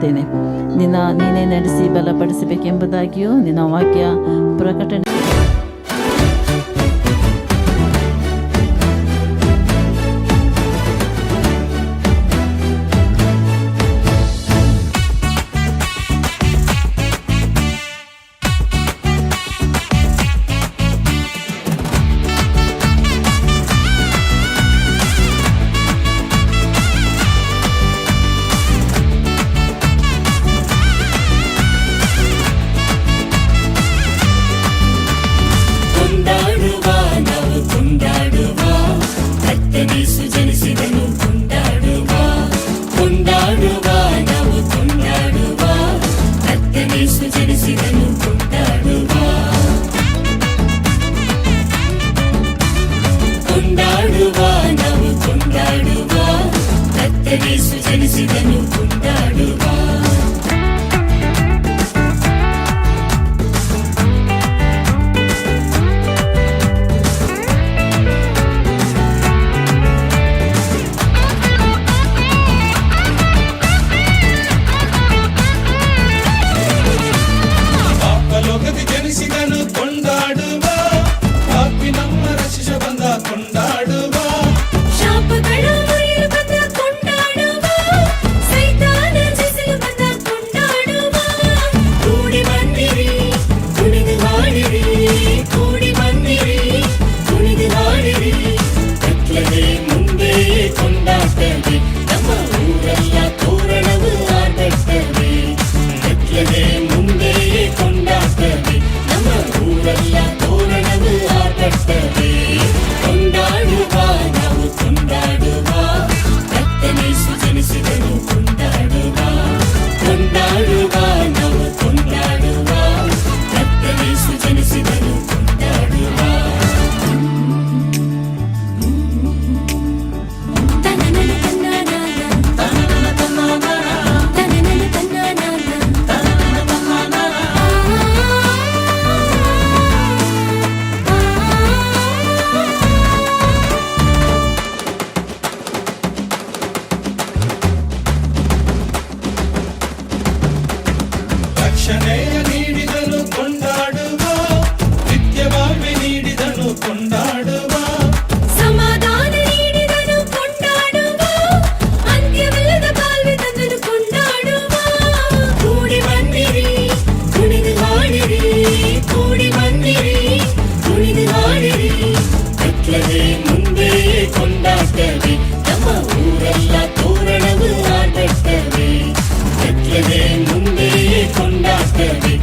ಪ್ರಾರ್ಥಿಸುತ್ತೇನೆ. ನೀನೇ ನಡೆಸಿ ಬಲಪಡಿಸಬೇಕೆಂಬುದಾಗಿಯೂ ನಿನ್ನ ವಾಕ್ಯ ಪ್ರಕಟಣೆ ಜನಿಸಿದನು ಕೊಂಡಾಡುವ. ಲೋಕಕ್ಕೆ ಜನಿಸಿದನು ಕೊಂಡಾಡುವ, ಪಾಪಿ ನಮ್ಮ ರಕ್ಷಿಸ ಬಂದ ಕೊಂಡಾಡುವ. ಶಾಪಗಳು ಬಂದ ಕೊಂಡಾಡುವ, ಸೈತಾನ ಜಯಿಸಲು ಬಂದ ಕೊಂಡಾಡುವ. ಕೂಡಿ ಬಂದಿರಿ ಕುಣಿದು ಹಾಡಿರಿ, ಕೂಡಿ ಬಂದಿರಿ ಕುಣಿದು ಹಾಡಿರಿ. ಕತ್ತಲೆ ಮುಂದೆ ಕೊಂಡಾಡ್ತವೆ, ನಮ್ಮ ಊರೆಲ್ಲ ತೋರಣವು ಆಡುತ್ತವೆ. ಕತ್ತಲೆ ಮುಂದೆ ಕೊಂಡಾಡ್ತವೆ, ನಮ್ಮ ಊರೆಲ್ಲ ತೋರಣವು ಆಡುತ್ತವೆ. ಕೊಂಡಾಡುವ ನಾವು ಕೊಂಡಾಡುವ, ಕರ್ತನೇಸು ಜನಿಸಿದನು ಕೊಂಡಾಡುವ. ಕೊಂಡಾಡುವ ನಾವು ಕೊಂಡಾಡುವ, ಕರ್ತನೇಸು ಜನಿಸಿದನು ಕೊಂಡಾಡುವ. ರಕ್ಷಣೆಯ ನೀಡಿದನು ಕೊಂಡಾಡುವ, ನಿತ್ಯವಾಳ್ವೆ ನೀಡಿದನು ಕೊಂಡಾಡುವ. ಸಮಾಧಾನ ನೀಡಿದನು ಕೊಂಡಾಡುವ, ಅಂತ್ಯವಿಲ್ಲದ ಬಾಳ್ವೆ ತಂದನು ಕೊಂಡಾಡುವ. ಕೂಡಿ ಬಂದಿರಿ ಕುಣಿದು ಹಾಡಿರಿ, ಕೂಡಿ ಬಂದಿರಿ ಕುಣಿದು ಹಾಡಿರಿ. ಕತ್ತಲೆ ಮುಂದೆ ಕೊಂಡಾಡ್ತವೆ, ನಮ್ಮ ಊರೆಲ್ಲ ತೋರಣವು ಆಡುತ್ತವೆ. ಕತ್ತಲೆ ಮುಂದೆ ಕೊಂಡಾಡ್ತವೆ,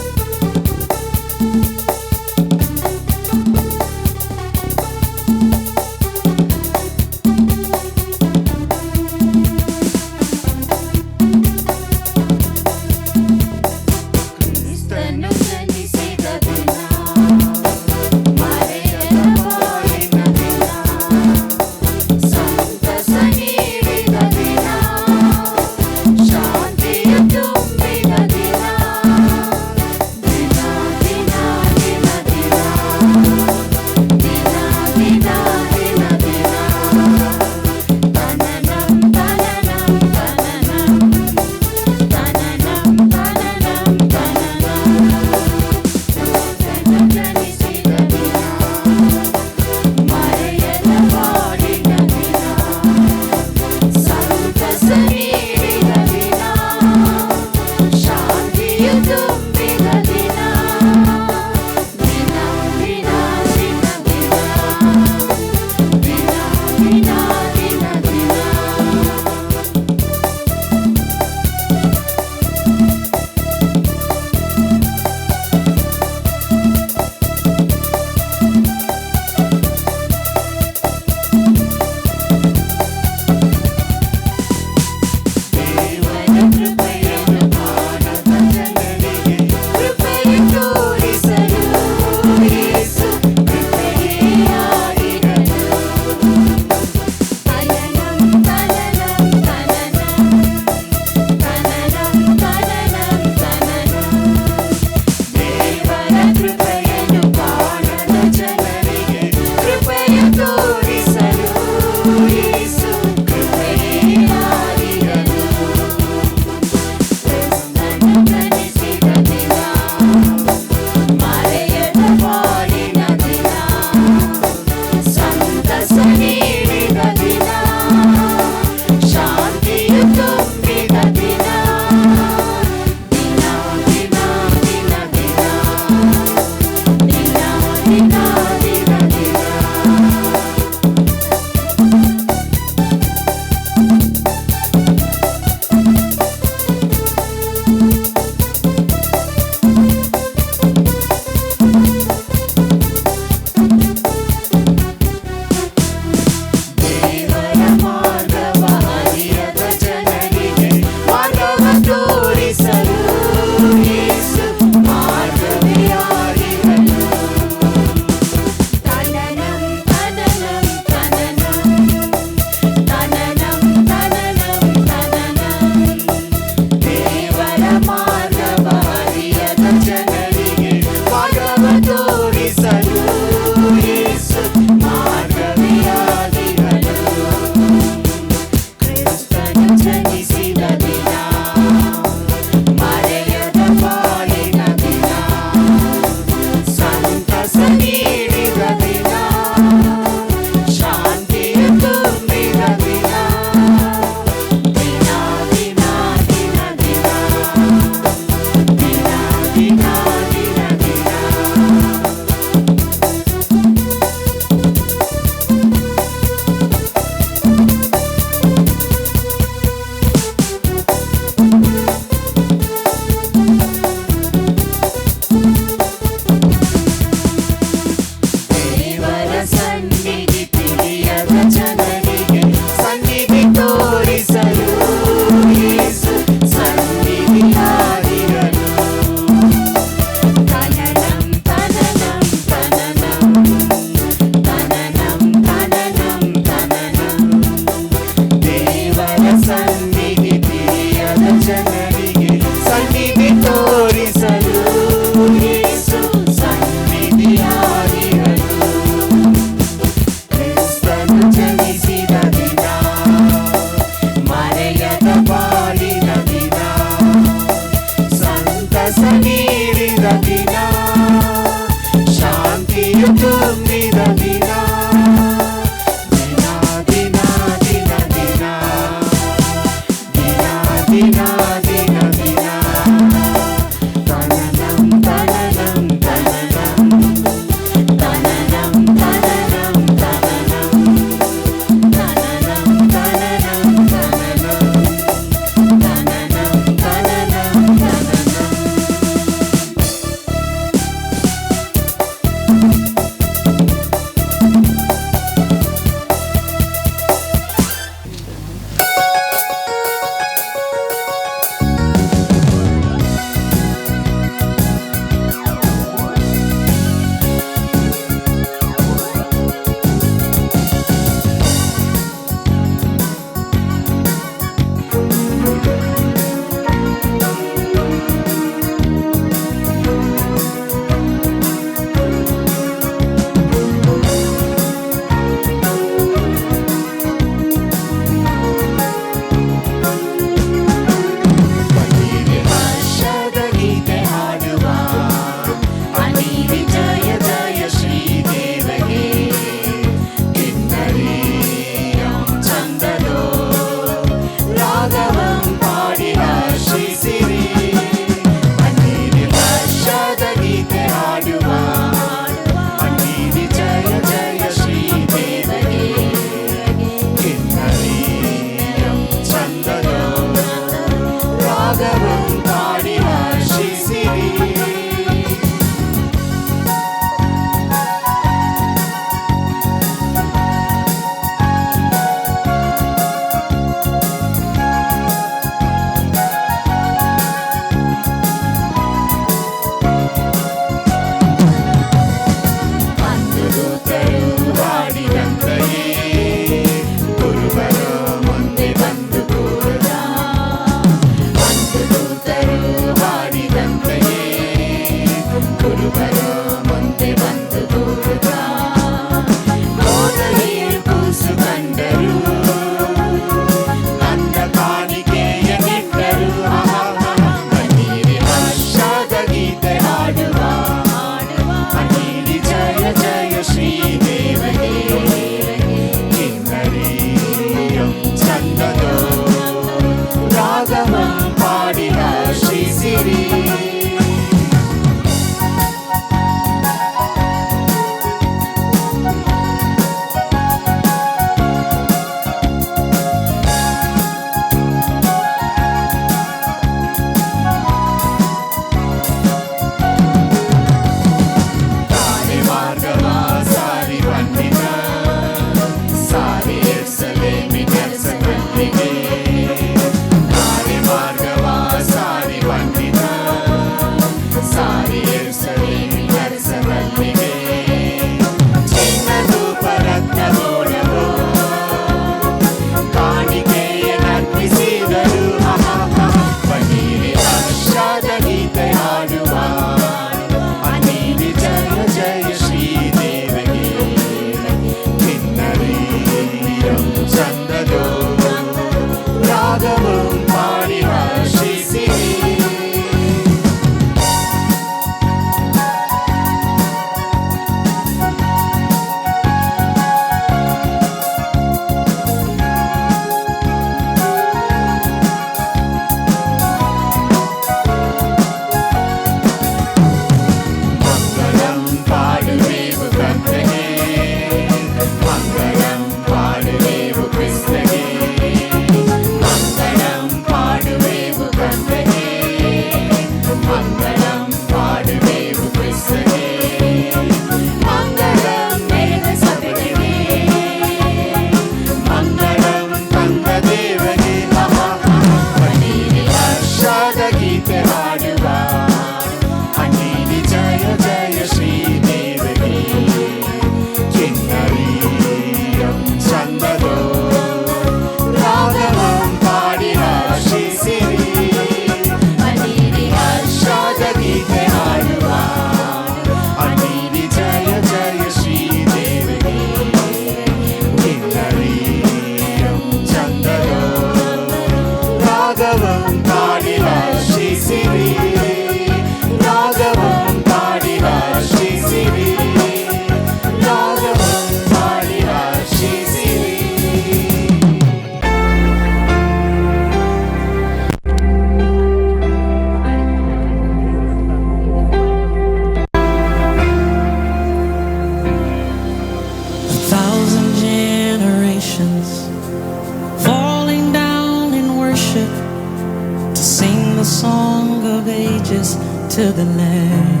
to the Lamb.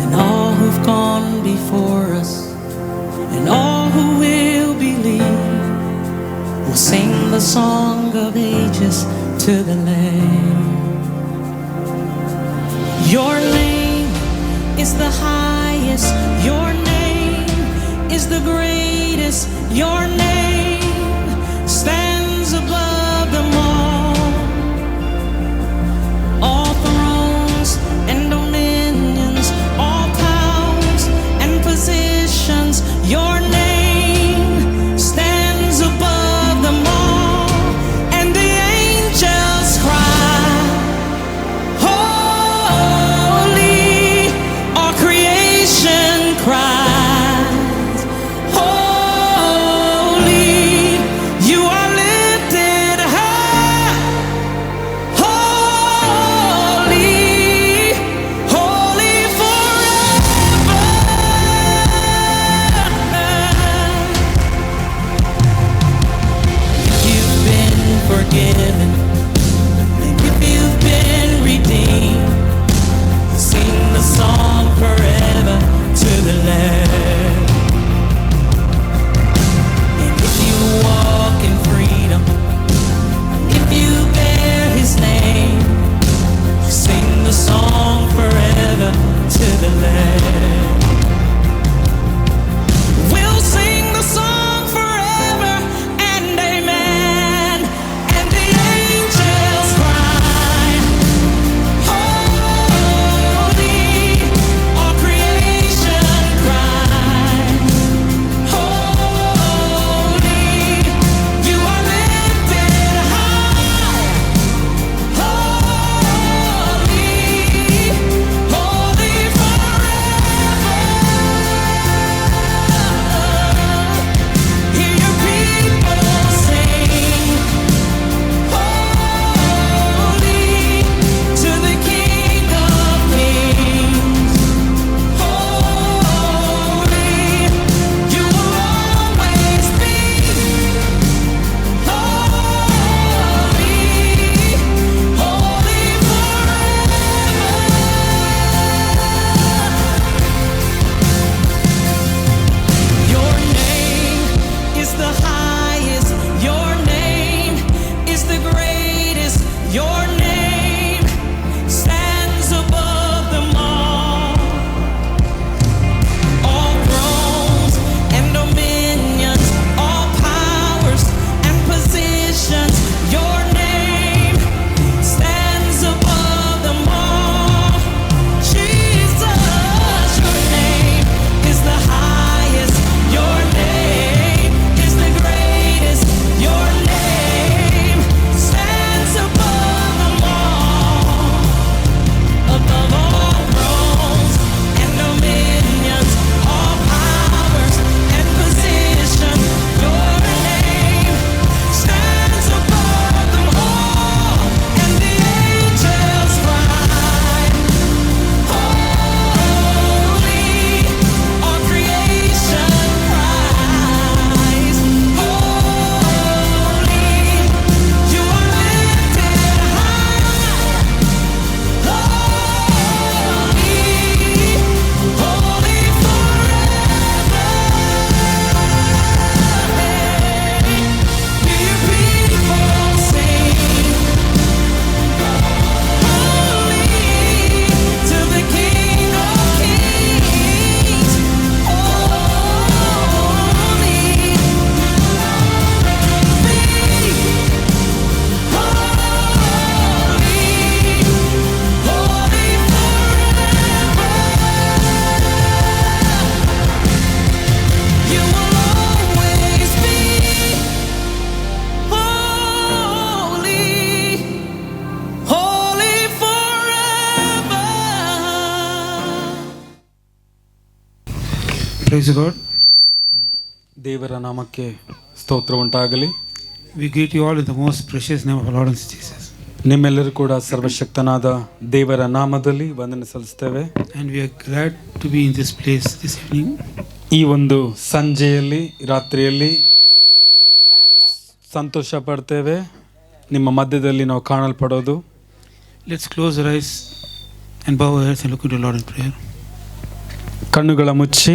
And all who've gone before us, and all who will believe, will sing the song of ages to the Lamb. Your name is the highest, your name is the greatest, your name stands above them all. All thrones and dominions, all powers and positions, your name stands above them all. And the angels cry, holy, all creation cries, holy, you are lifted high, holy, holy forever. If you've been forgiven, if you've been redeemed, sing the song forever to the Lamb. And if you walk in freedom, if you bear His name, sing the song forever to the Lamb. We'll sing the song forever and amen. And the angels cry, holy, all creation cries, holy, you are lifted high, holy, holy forever. Hear your people sing, holy, to the King of Kings, holy, you will always be, holy, holy forever. Your name is the highest, your name is the greatest, your name stands above them all. All thrones and dominions, all powers and positions, your name stands above them all. Jesus, your name is the highest, your name is the greatest, your name stands above them all. Above all thrones and dominions, all powers and positions, your name stands above them all. And the angels cry, holy, all creation cries, holy, you are lifted high, holy, holy forever. Hear your people sing, holy, to the King of Kings, holy, be holy, holy forever. You will always be holy, holy forever. Praise God. ದೇವರ ನಾಮಕ್ಕೆ ಸ್ತೋತ್ರ ಉಂಟಾಗಲಿ. We greet you all in the most precious name of our Lord and Jesus. ನಿಮ್ಮೆಲ್ಲರೂ ಕೂಡ ಸರ್ವಶಕ್ತನಾದ ದೇವರ ನಾಮದಲ್ಲಿ ವಂದನೆ ಸಲ್ಲಿಸ್ತೇವೆ. And we are glad to be in this place this evening. ಈ ಒಂದು ಸಂಜೆಯಲ್ಲಿ ರಾತ್ರಿಯಲ್ಲಿ ಸಂತೋಷ ಪಡ್ತೇವೆ ನಿಮ್ಮ ಮಧ್ಯದಲ್ಲಿ ನಾವು ಕಾಣಲ್ಪಡೋದು. Let's close our eyes and bow our heads and look into the Lord in prayer. ಕಣ್ಣುಗಳ ಮುಚ್ಚಿ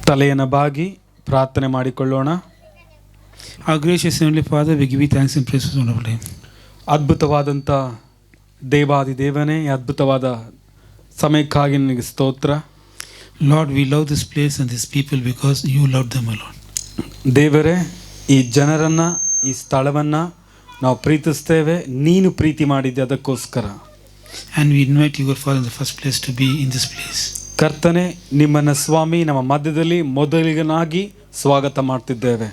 ತಲೆಯನ್ನು ಬಾಗಿ ಪ್ರಾರ್ಥನೆ ಮಾಡಿಕೊಳ್ಳೋಣ. Our gracious Heavenly Father, we give you thanks and praise for this wonderful day. ಅದ್ಭುತವಾದಂಥ ದೇವಾದಿ ದೇವನೇ, ಈ ಅದ್ಭುತವಾದ ಸಮಯಕ್ಕಾಗಿ ನಿನಗೆ ಸ್ತೋತ್ರ. Lord, we love this place and these people because you loved them alone. ದೇವರೇ, ಈ ಜನರನ್ನು, ಈ ಸ್ಥಳವನ್ನು ನಾವು ಪ್ರೀತಿಸ್ತೇವೆ, ನೀನು ಪ್ರೀತಿ ಮಾಡಿದ್ದೆ ಅದಕ್ಕೋಸ್ಕರ. And we invite you, God Father, in the first place to be in this place. ಕರ್ತನೆ, ನಿಮ್ಮನ್ನು ಸ್ವಾಮಿ ನಮ್ಮ ಮಧ್ಯದಲ್ಲಿ ಮೊದಲಿಗನಾಗಿ ಸ್ವಾಗತ ಮಾಡ್ತಿದ್ದೇವೆ.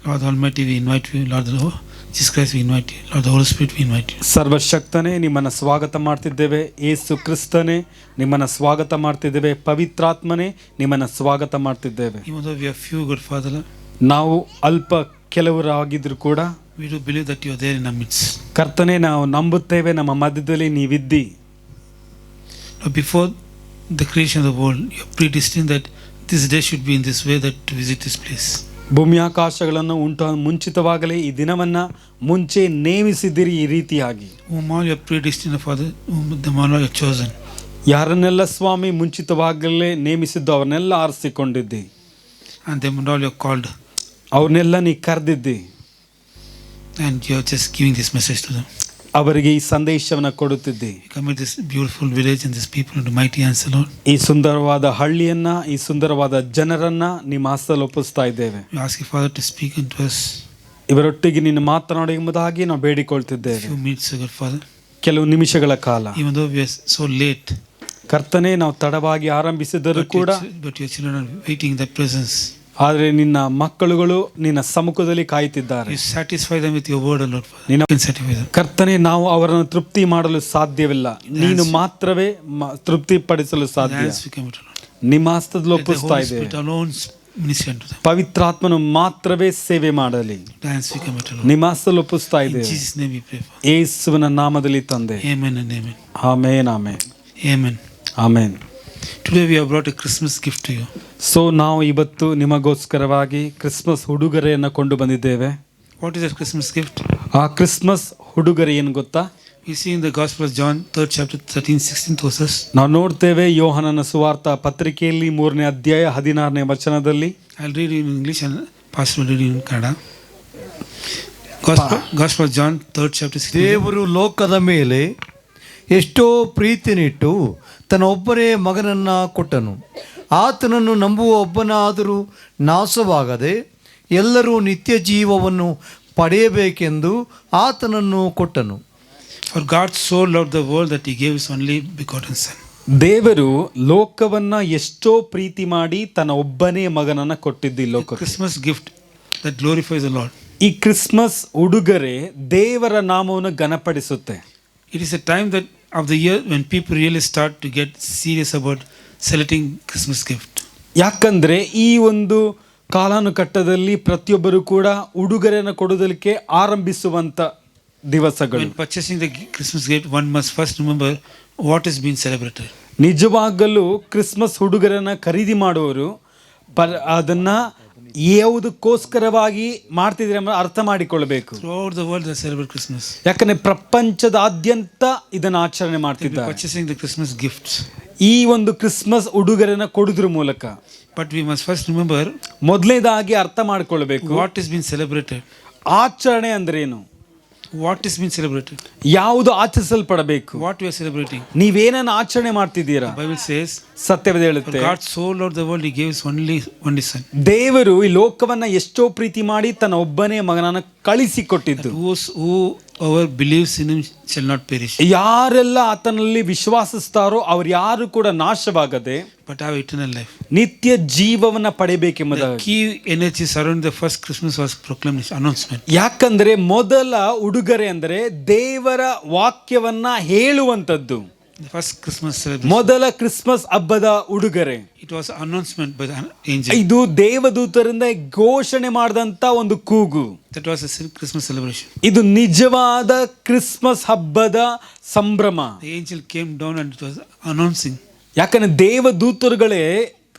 Lord Almighty, we invite you. Lord Jesus Christ, we invite you. Lord the Holy Spirit, we invite you. ಸರ್ವಶಕ್ತನೇ, ನಿಮ್ಮನ್ನು ಸ್ವಾಗತ ಮಾಡ್ತಿದ್ದೇವೆ. ಯೇಸು ಕ್ರಿಸ್ತನೇ, ನಿಮ್ಮನ್ನು ಸ್ವಾಗತ ಮಾಡ್ತಿದ್ದೇವೆ. ಪವಿತ್ರಾತ್ಮನೇ, ನಿಮ್ಮನ್ನು ಸ್ವಾಗತ ಮಾಡ್ತಿದ್ದೇವೆ. Even though we are few, God Father, ನಾವು ಅಲ್ಪ ಕೆಲವರಾಗಿದ್ರು ಕೂಡ we do believe that you are there in our midst. ಕರ್ತನೆ, ನಾವು ನಂಬುತ್ತೇವೆ ನಮ್ಮ ಮಧ್ಯದಲ್ಲಿ ನೀವಿದ್ದಿ. Lord, before the creation of the world, you have predestined that this day should be in this way, that to visit this place. ಭೂಮ್ಯಾಕಾಶಗಳನ್ನು ಮುಂಚಿತವಾಗಲೇ ಈ ದಿನವನ್ನು ಮುಂಚೆ ನೇಮಿಸಿದಿರಿ ಈ ರೀತಿಯಾಗಿ. Whom all you have predestined, Father, whom the all you have chosen. ಯಾರನ್ನೆಲ್ಲ ಸ್ವಾಮಿ ಮುಂಚಿತವಾಗಲೇ ನೇಮಿಸಿದ್ದು ಅವರನ್ನೆಲ್ಲ ಆರಿಸಿಕೊಂಡಿದ್ದಿ. And them all you have called. ಅವ್ರನ್ನೆಲ್ಲ ನೀ ಕರೆದಿದ್ದಿ. And you are just giving this message to them. ಅವರಿಗೆ ಈ ಸಂದೇಶವನ್ನು ಕೊಡುತ್ತಿದ್ದಿ. You commit this beautiful village and these people into mighty hands, Lord. ಈ ಸುಂದರವಾದ ಹಳ್ಳಿಯನ್ನ, ಈ ಸುಂದರವಾದ ಜನರನ್ನ ನಿಮ್ಮ ಹಸ್ತದಲ್ಲಿ ಒಪ್ಪಿಸ್ತಾ ಇದ್ದೇವೆ. We ask you, Father, to speak into us. ಇವರೊಟ್ಟಿಗೆ ನೀನು ಮಾತನಾಡಿ ಎಂಬುದಾಗಿ ನಾವು ಬೇಡಿಕೊಳ್ತಿದ್ದೇವೆ. Few minutes, God Father. ಕೆಲವು ನಿಮಿಷಗಳ ಕಾಲ. Even though we are so late, ಕರ್ತನೆ, ನಾವು ತಡವಾಗಿ ಆರಂಭಿಸಿದರೂ ಕೂಡ but your children are waiting in thy presence. ಆದರೆ ನಿನ್ನ ಮಕ್ಕಳುಗಳು ನಿನ್ನ ಸಮ್ಮುಖದಲ್ಲಿ ಕಾಯುತ್ತಿದ್ದಾರೆ. You satisfy them with your word, Lord. ನಿನ್ನ You can satisfy them. ಕರ್ತನೆ, ನಾವು ಅವರನ್ನು ತೃಪ್ತಿ ಮಾಡಲು ಸಾಧ್ಯವಿಲ್ಲ, ನೀನು ಮಾತ್ರವೇ ತೃಪ್ತಿಪಡಿಸಲು ಸಾಧ್ಯ. Hands we commit, Lord. ನಿಮ್ಮ ಹಸ್ತದಲ್ಲಿ Let the ಒಪ್ಪಿಸ್ತಾ Holy ಇದ್ದೇವೆ. Spirit alone minister unto them. ಪವಿತ್ರಾತ್ಮನು ಮಾತ್ರವೇ ಸೇವೆ ಮಾಡಲಿ. Hands we commit, Lord. ನಿಮ್ಮ ಹಸ್ತದಲ್ಲಿ ಒಪ್ಪಿಸ್ತಾ In ಇದ್ದೇವೆ. Jesus' name we pray. ಯೇಸುವಿನ ನಾಮದಲ್ಲಿ ತಂದೆ. Amen and amen. Amen, amen, Amen. Amen. Today we have brought a Christmas gift to you. So ನಾವು ಇವತ್ತು ನಿಮಗೋಸ್ಕರವಾಗಿ ಕ್ರಿಸ್ಮಸ್ ಉಡುಗೊರೆಯನ್ನು ಕೊಂಡು ಬಂದಿದ್ದೇವೆ. What is that Christmas gift? ಆ ಕ್ರಿಸ್ಮಸ್ ಉಡುಗೊರೆ ಏನು ಗೊತ್ತಾ? We see in the Gospel of John, 3rd chapter, 13-16 verses. ನಾವು ನೋಡ್ತೇವೆ ಯೋಹನನ ಸುವಾರ್ತ ಪತ್ರಿಕೆಯಲ್ಲಿ 3ನೇ ಅಧ್ಯಾಯ 16ನೇ ವಚನದಲ್ಲಿ. I'll read it in English and Pastor will read it in Kannada. Gospel of John, 3rd chapter, 16. ದೇವರು ಲೋಕದ ಮೇಲೆ ಎಷ್ಟೋ ಪ್ರೀತಿನಿಟ್ಟು ತನ್ನ ಒಬ್ಬನೇ ಮಗನನ್ನು ಕೊಟ್ಟನು. ಆತನನ್ನು ನಂಬುವ ಒಬ್ಬನಾದರೂ ನಾಶವಾಗದೆ ಎಲ್ಲರೂ ನಿತ್ಯ ಜೀವವನ್ನು ಪಡೆಯಬೇಕೆಂದು ಆತನನ್ನು ಕೊಟ್ಟನು. For God so loved the world that he gave his only begotten son. ದೇವರು ಲೋಕವನ್ನ ಎಷ್ಟೋ ಪ್ರೀತಿ ಮಾಡಿ ತನ್ನ ಒಬ್ಬನೇ ಮಗನನ್ನ ಕೊಟ್ಟಿದ್ದು ಈ ಲೋಕಕ್ಕೆ. Christmas gift that glorifies the Lord. ಈ ಕ್ರಿಸ್ಮಸ್ ಉಡುಗೊರೆ ದೇವರ ನಾಮವನ್ನು ಘನಪಡಿಸುತ್ತೆ. It is a time that of the year when people really start to get serious about selecting Christmas gift. ಯಾಕಂದ್ರೆ ಈ ಒಂದು ಕಾಲಾನುಕಟ್ಟದಲ್ಲಿ ಪ್ರತಿಯೊಬ್ಬರು ಕೂಡ ಉಡುಗೊರೆಯನ್ನು ಕೊಡುವುದಕ್ಕೆ ಆರಂಭಿಸುವಂತ ದಿವಸಗಳು. When purchasing the Christmas gift, one must first remember what is being celebrated. ನಿಜವಾಗಲೂ Christmas ಉಡುಗೊರೆಯನ್ನು ಖರೀದಿ ಮಾಡುವವರು ಅದನ್ನ ಯಾವುದಕ್ಕೋಸ್ಕರವಾಗಿ ಮಾಡ್ತಿದ್ರೆ ಎಂಬ ಅರ್ಥ ಮಾಡಿಕೊಳ್ಳಬೇಕು. Throughout the world they celebrate Christmas. ಯಾಕಂದ್ರೆ ಪ್ರಪಂಚದಾದ್ಯಂತ ಇದನ್ನು ಆಚರಣೆ ಮಾಡ್ತಿದ್ದಾರೆ. Purchasing the Christmas gifts. ಈ ಒಂದು ಕ್ರಿಸ್ಮಸ್ ಉಡುಗೊರೆನ ಕೊಡುದ್ರ ಮೂಲಕ. But we must first remember ಮೊದಲನೇದಾಗಿ ಅರ್ಥ ಮಾಡ್ಕೊಳ್ಬೇಕು what is being celebrated. ಆಚರಣೆ ಅಂದ್ರೆ ಏನು? What is being celebrated? ಯಾವುದು ಆಚರಿಸಲ್ಪಡಬೇಕು? What we are celebrating. ನೀವೇನನ್ನ ಆಚರಣೆ ಮಾಡ್ತಿದ್ದೀರಾ? The Bible says, ಸತ್ಯವೇದ ಹೇಳುತ್ತೆ, God so loved the world he gave his only son. ದೇವರು ಈ ಲೋಕವನ್ನ ಎಷ್ಟೋ ಪ್ರೀತಿ ಮಾಡಿ ತನ್ನ ಒಬ್ಬನೇ ಮಗನನ್ನ ಕಳಿಸಿಕೊಟ್ಟಿದ್ದು. Whoever believes in him shall not perish. ಯಾರೆಲ್ಲ ಆತನಲ್ಲಿ ವಿಶ್ವಾಸಿಸ್ತಾರೋ ಅವ್ರು ಯಾರು ಕೂಡ ನಾಶವಾಗದೆ but have eternal life. ನಿತ್ಯ ಜೀವವನ್ನ ಪಡೆಯಬೇಕೆಂಬುದಾಗಿ. Key energy surrounding the first Christmas was proclamation, announcement. ಯಾಕಂದ್ರೆ ಮೊದಲ ಉಡುಗೊರೆ ಅಂದ್ರೆ ದೇವರ ವಾಕ್ಯವನ್ನ ಹೇಳುವಂತದ್ದು. The first Christmas celebration. ಮೊದಲ ಕ್ರಿಸ್ಮಸ್ ಹಬ್ಬದ ಉಡುಗೊರೆ. It was announcement by the angel. ಇದು ದೇವದೂತರಿಂದ ಘೋಷಣೆ ಮಾಡಿದಂತ ಒಂದು ಕೂಗು. That was a Christmas celebration. ಇದು ನಿಜವಾದ ಕ್ರಿಸ್ಮಸ್ ಹಬ್ಬದ ಸಂಭ್ರಮ. The angel came down and it was announcing. ಯಾಕಂದ್ರೆ ದೇವದೂತರುಗಳೇ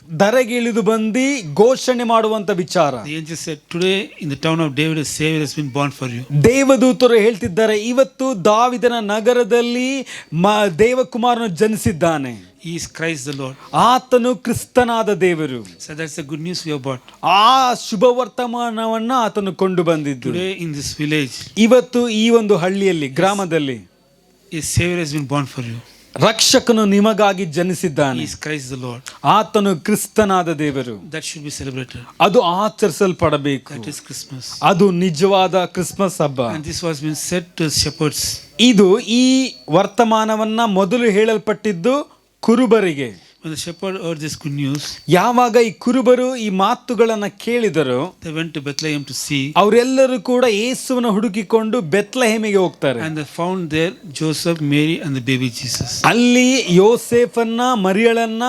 ಧರೆಗೆ ಇಳಿದು ಬಂದು ಘೋಷಣೆ ಮಾಡುವಂತ ವಿಚಾರ. The angel said, today in the town of David a savior has been born for you. ದೇವದೂತರು ಹೇಳ್ತಿದ್ದಾರೆ, ಇವತ್ತು ದಾವಿದನ ನಗರದಲ್ಲಿ ದೇವಕುಮಾರನು ಜನಿಸಿದ್ದಾನೆ. He is Christ the Lord. ಆತನು ಕ್ರಿಸ್ತನಾದ ದೇವರು. So that's the good news we have brought. ಆ ಶುಭ ವರ್ತಮಾನವನ್ನ ಆತನು ಕೊಂಡು ಬಂದಿದ್ದು. Today in this village, ಇವತ್ತು ಈ ಒಂದು ಹಳ್ಳಿಯಲ್ಲಿ, ಗ್ರಾಮದಲ್ಲಿ a savior has been born for you. ರಕ್ಷಕನು ನಿಮಗಾಗಿ He ಜನಿಸಿದ್ದಾನೆ. is Christ the Lord. ಆತನು ಕ್ರಿಸ್ತನಾದ ದೇವರು. That should be celebrated. ಅದು ಆಚರಿಸಲ್ಪಡಬೇಕು. That is Christmas. ಅದು ನಿಜವಾದ ಕ್ರಿಸ್ಮಸ್ ಹಬ್ಬ. And this was been said to shepherds. ಇದು ಈ ವರ್ತಮಾನವನ್ನ ಮೊದಲು ಹೇಳಲ್ಪಟ್ಟಿದ್ದು ಕುರುಬರಿಗೆ. When the shepherd heard this good news, ಯಾವಾಗ ಈ ಕುರುಬರು ಈ ಮಾತುಗಳನ್ನ ಕೇಳಿದರು, they went to Bethlehem to see. ಅವರೆಲ್ಲರೂ ಕೂಡ ಯೇಸುವನ್ನ ಹುಡುಕಿಕೊಂಡು ಬೆತ್ಲೆಹೇಮಿಗೆ ಹೋಗ್ತಾರೆ. And they found there Joseph, Mary and the baby Jesus. ಅಲ್ಲಿ ಯೋಸೇಫನ್ನ, ಮರಿಯಳನ್ನ,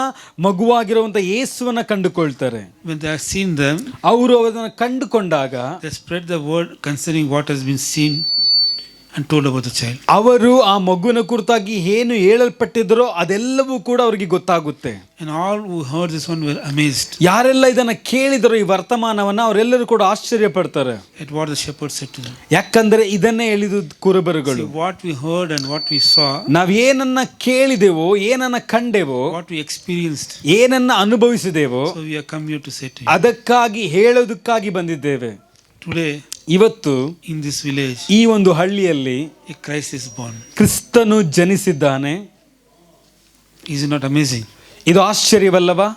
ಮಗುವಾಗಿರುವಂತ ಯೇಸುವನ್ನ ಕಂಡುಕೊಳ್ತಾರೆ. When they have seen them, ಅವರು ಅದನ್ನ ಕಂಡುಕೊಂಡಾಗ they spread the word concerning what has been seen and told about the child. ಅವರು ಆ ಮಗುವಿನ ಕುರಿತಾಗಿ ಏನು ಹೇಳಲ್ಪಟ್ಟಿದ್ದರೋ ಅದೆಲ್ಲವೂ ಕೂಡ ಅವರಿಗೆ ಗೊತ್ತಾಗುತ್ತೆ. And all who heard this one were amazed ಯಾರೆಲ್ಲ ಇದನ್ನ ಕೇಳಿದರೋ ಈ ವರ್ತಮಾನವನ್ನ, ಅವರೆಲ್ಲರೂ ಕೂಡ ಆಶ್ಚರ್ಯ ಪಡ್ತಾರೆ. at what the shepherd said to them. ಯಾಕಂದ್ರೆ ಇದನ್ನೇ ಹೇಳಿದ ಕುರುಬರುಗಳು, See, what we heard and what we saw, ನಾವೇನನ್ನ ಕೇಳಿದೆವೋ, ಏನನ್ನ ಕಂಡೆವೋ, what we experienced, ಏನನ್ನ ಅನುಭವಿಸಿದೆವೋ, so we have come here to say to you. ಅದಕ್ಕಾಗಿ ಹೇಳೋದಕ್ಕಾಗಿ ಬಂದಿದ್ದೇವೆ. Today ಇವತ್ತು in this village, ಈ ಒಂದು ಹಳ್ಳಿಯಲ್ಲಿ a Christ is born. ಕ್ರಿಸ್ತನು ಜನಿಸಿದ್ದಾನೆ. Is it not amazing? ಇದು ಆಶ್ಚರ್ಯವಲ್ಲವಾ?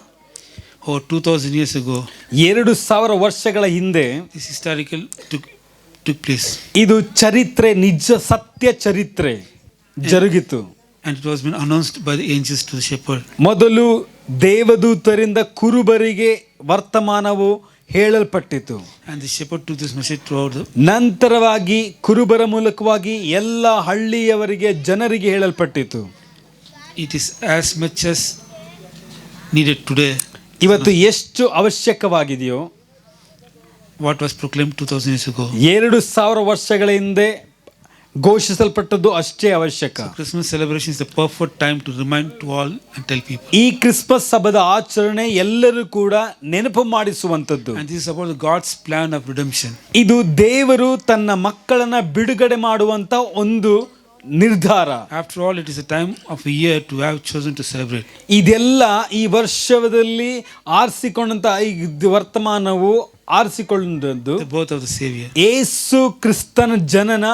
Over 2000 years ago, 2000 ವರ್ಷಗಳ ಹಿಂದೆ this historical took place. ಇದು ಚರಿತ್ರೆ, ನಿಜ ಸತ್ಯ ಚರಿತ್ರೆ ಜರುಗಿತು. And it was been announced by the angels to the shepherd. ಮೊದಲು ದೇವದೂತರಿಂದ ಕುರುಬರಿಗೆ ವರ್ತಮಾನವು ಹೇಳಲ್ಪಟ್ಟಿತು. And the shepherd took this message throughout the. ನಂತರವಾಗಿ ಕುರುಬರ ಮೂಲಕವಾಗಿ ಎಲ್ಲ ಹಳ್ಳಿಯವರಿಗೆ, ಜನರಿಗೆ ಹೇಳಲ್ಪಟ್ಟಿತು. It is as much as needed today. ಇವತ್ತು ಎಷ್ಟು ಅವಶ್ಯಕವಾಗಿದೆಯೋ, What was proclaimed 2000 years ago. 2000 ವರ್ಷಗಳ ಹಿಂದೆ ಘೋಷಿಸಲ್ಪಟ್ಟದ್ದು ಅಷ್ಟೇ ಅವಶ್ಯಕ. Christmas celebration is the perfect time to remind to all and tell people. ಈ ಕ್ರಿಸ್ಮಸ್ ಹಬ್ಬದ ಆಚರಣೆ ಎಲ್ಲರೂ ಕೂಡ ನೆನಪು ಮಾಡಿಸುವಂತದ್ದು. And this is about God's plan of redemption. ಇದು ದೇವರು ತನ್ನ ಮಕ್ಕಳನ್ನ ಬಿಡುಗಡೆ ಮಾಡುವಂತ ಒಂದು ನಿರ್ಧಾರ. After all, it is a time of a year to have chosen to celebrate. ಇದೆಲ್ಲ ಈ ವರ್ಷದಲ್ಲಿ ಆರಿಸಿಕೊಂಡಂತ ಈ ವರ್ತಮಾನವು ಆರಿಸಿಕೊಂಡದ್ದು The birth of the Savior, ಯೇಸು ಕ್ರಿಸ್ತನ ಜನನ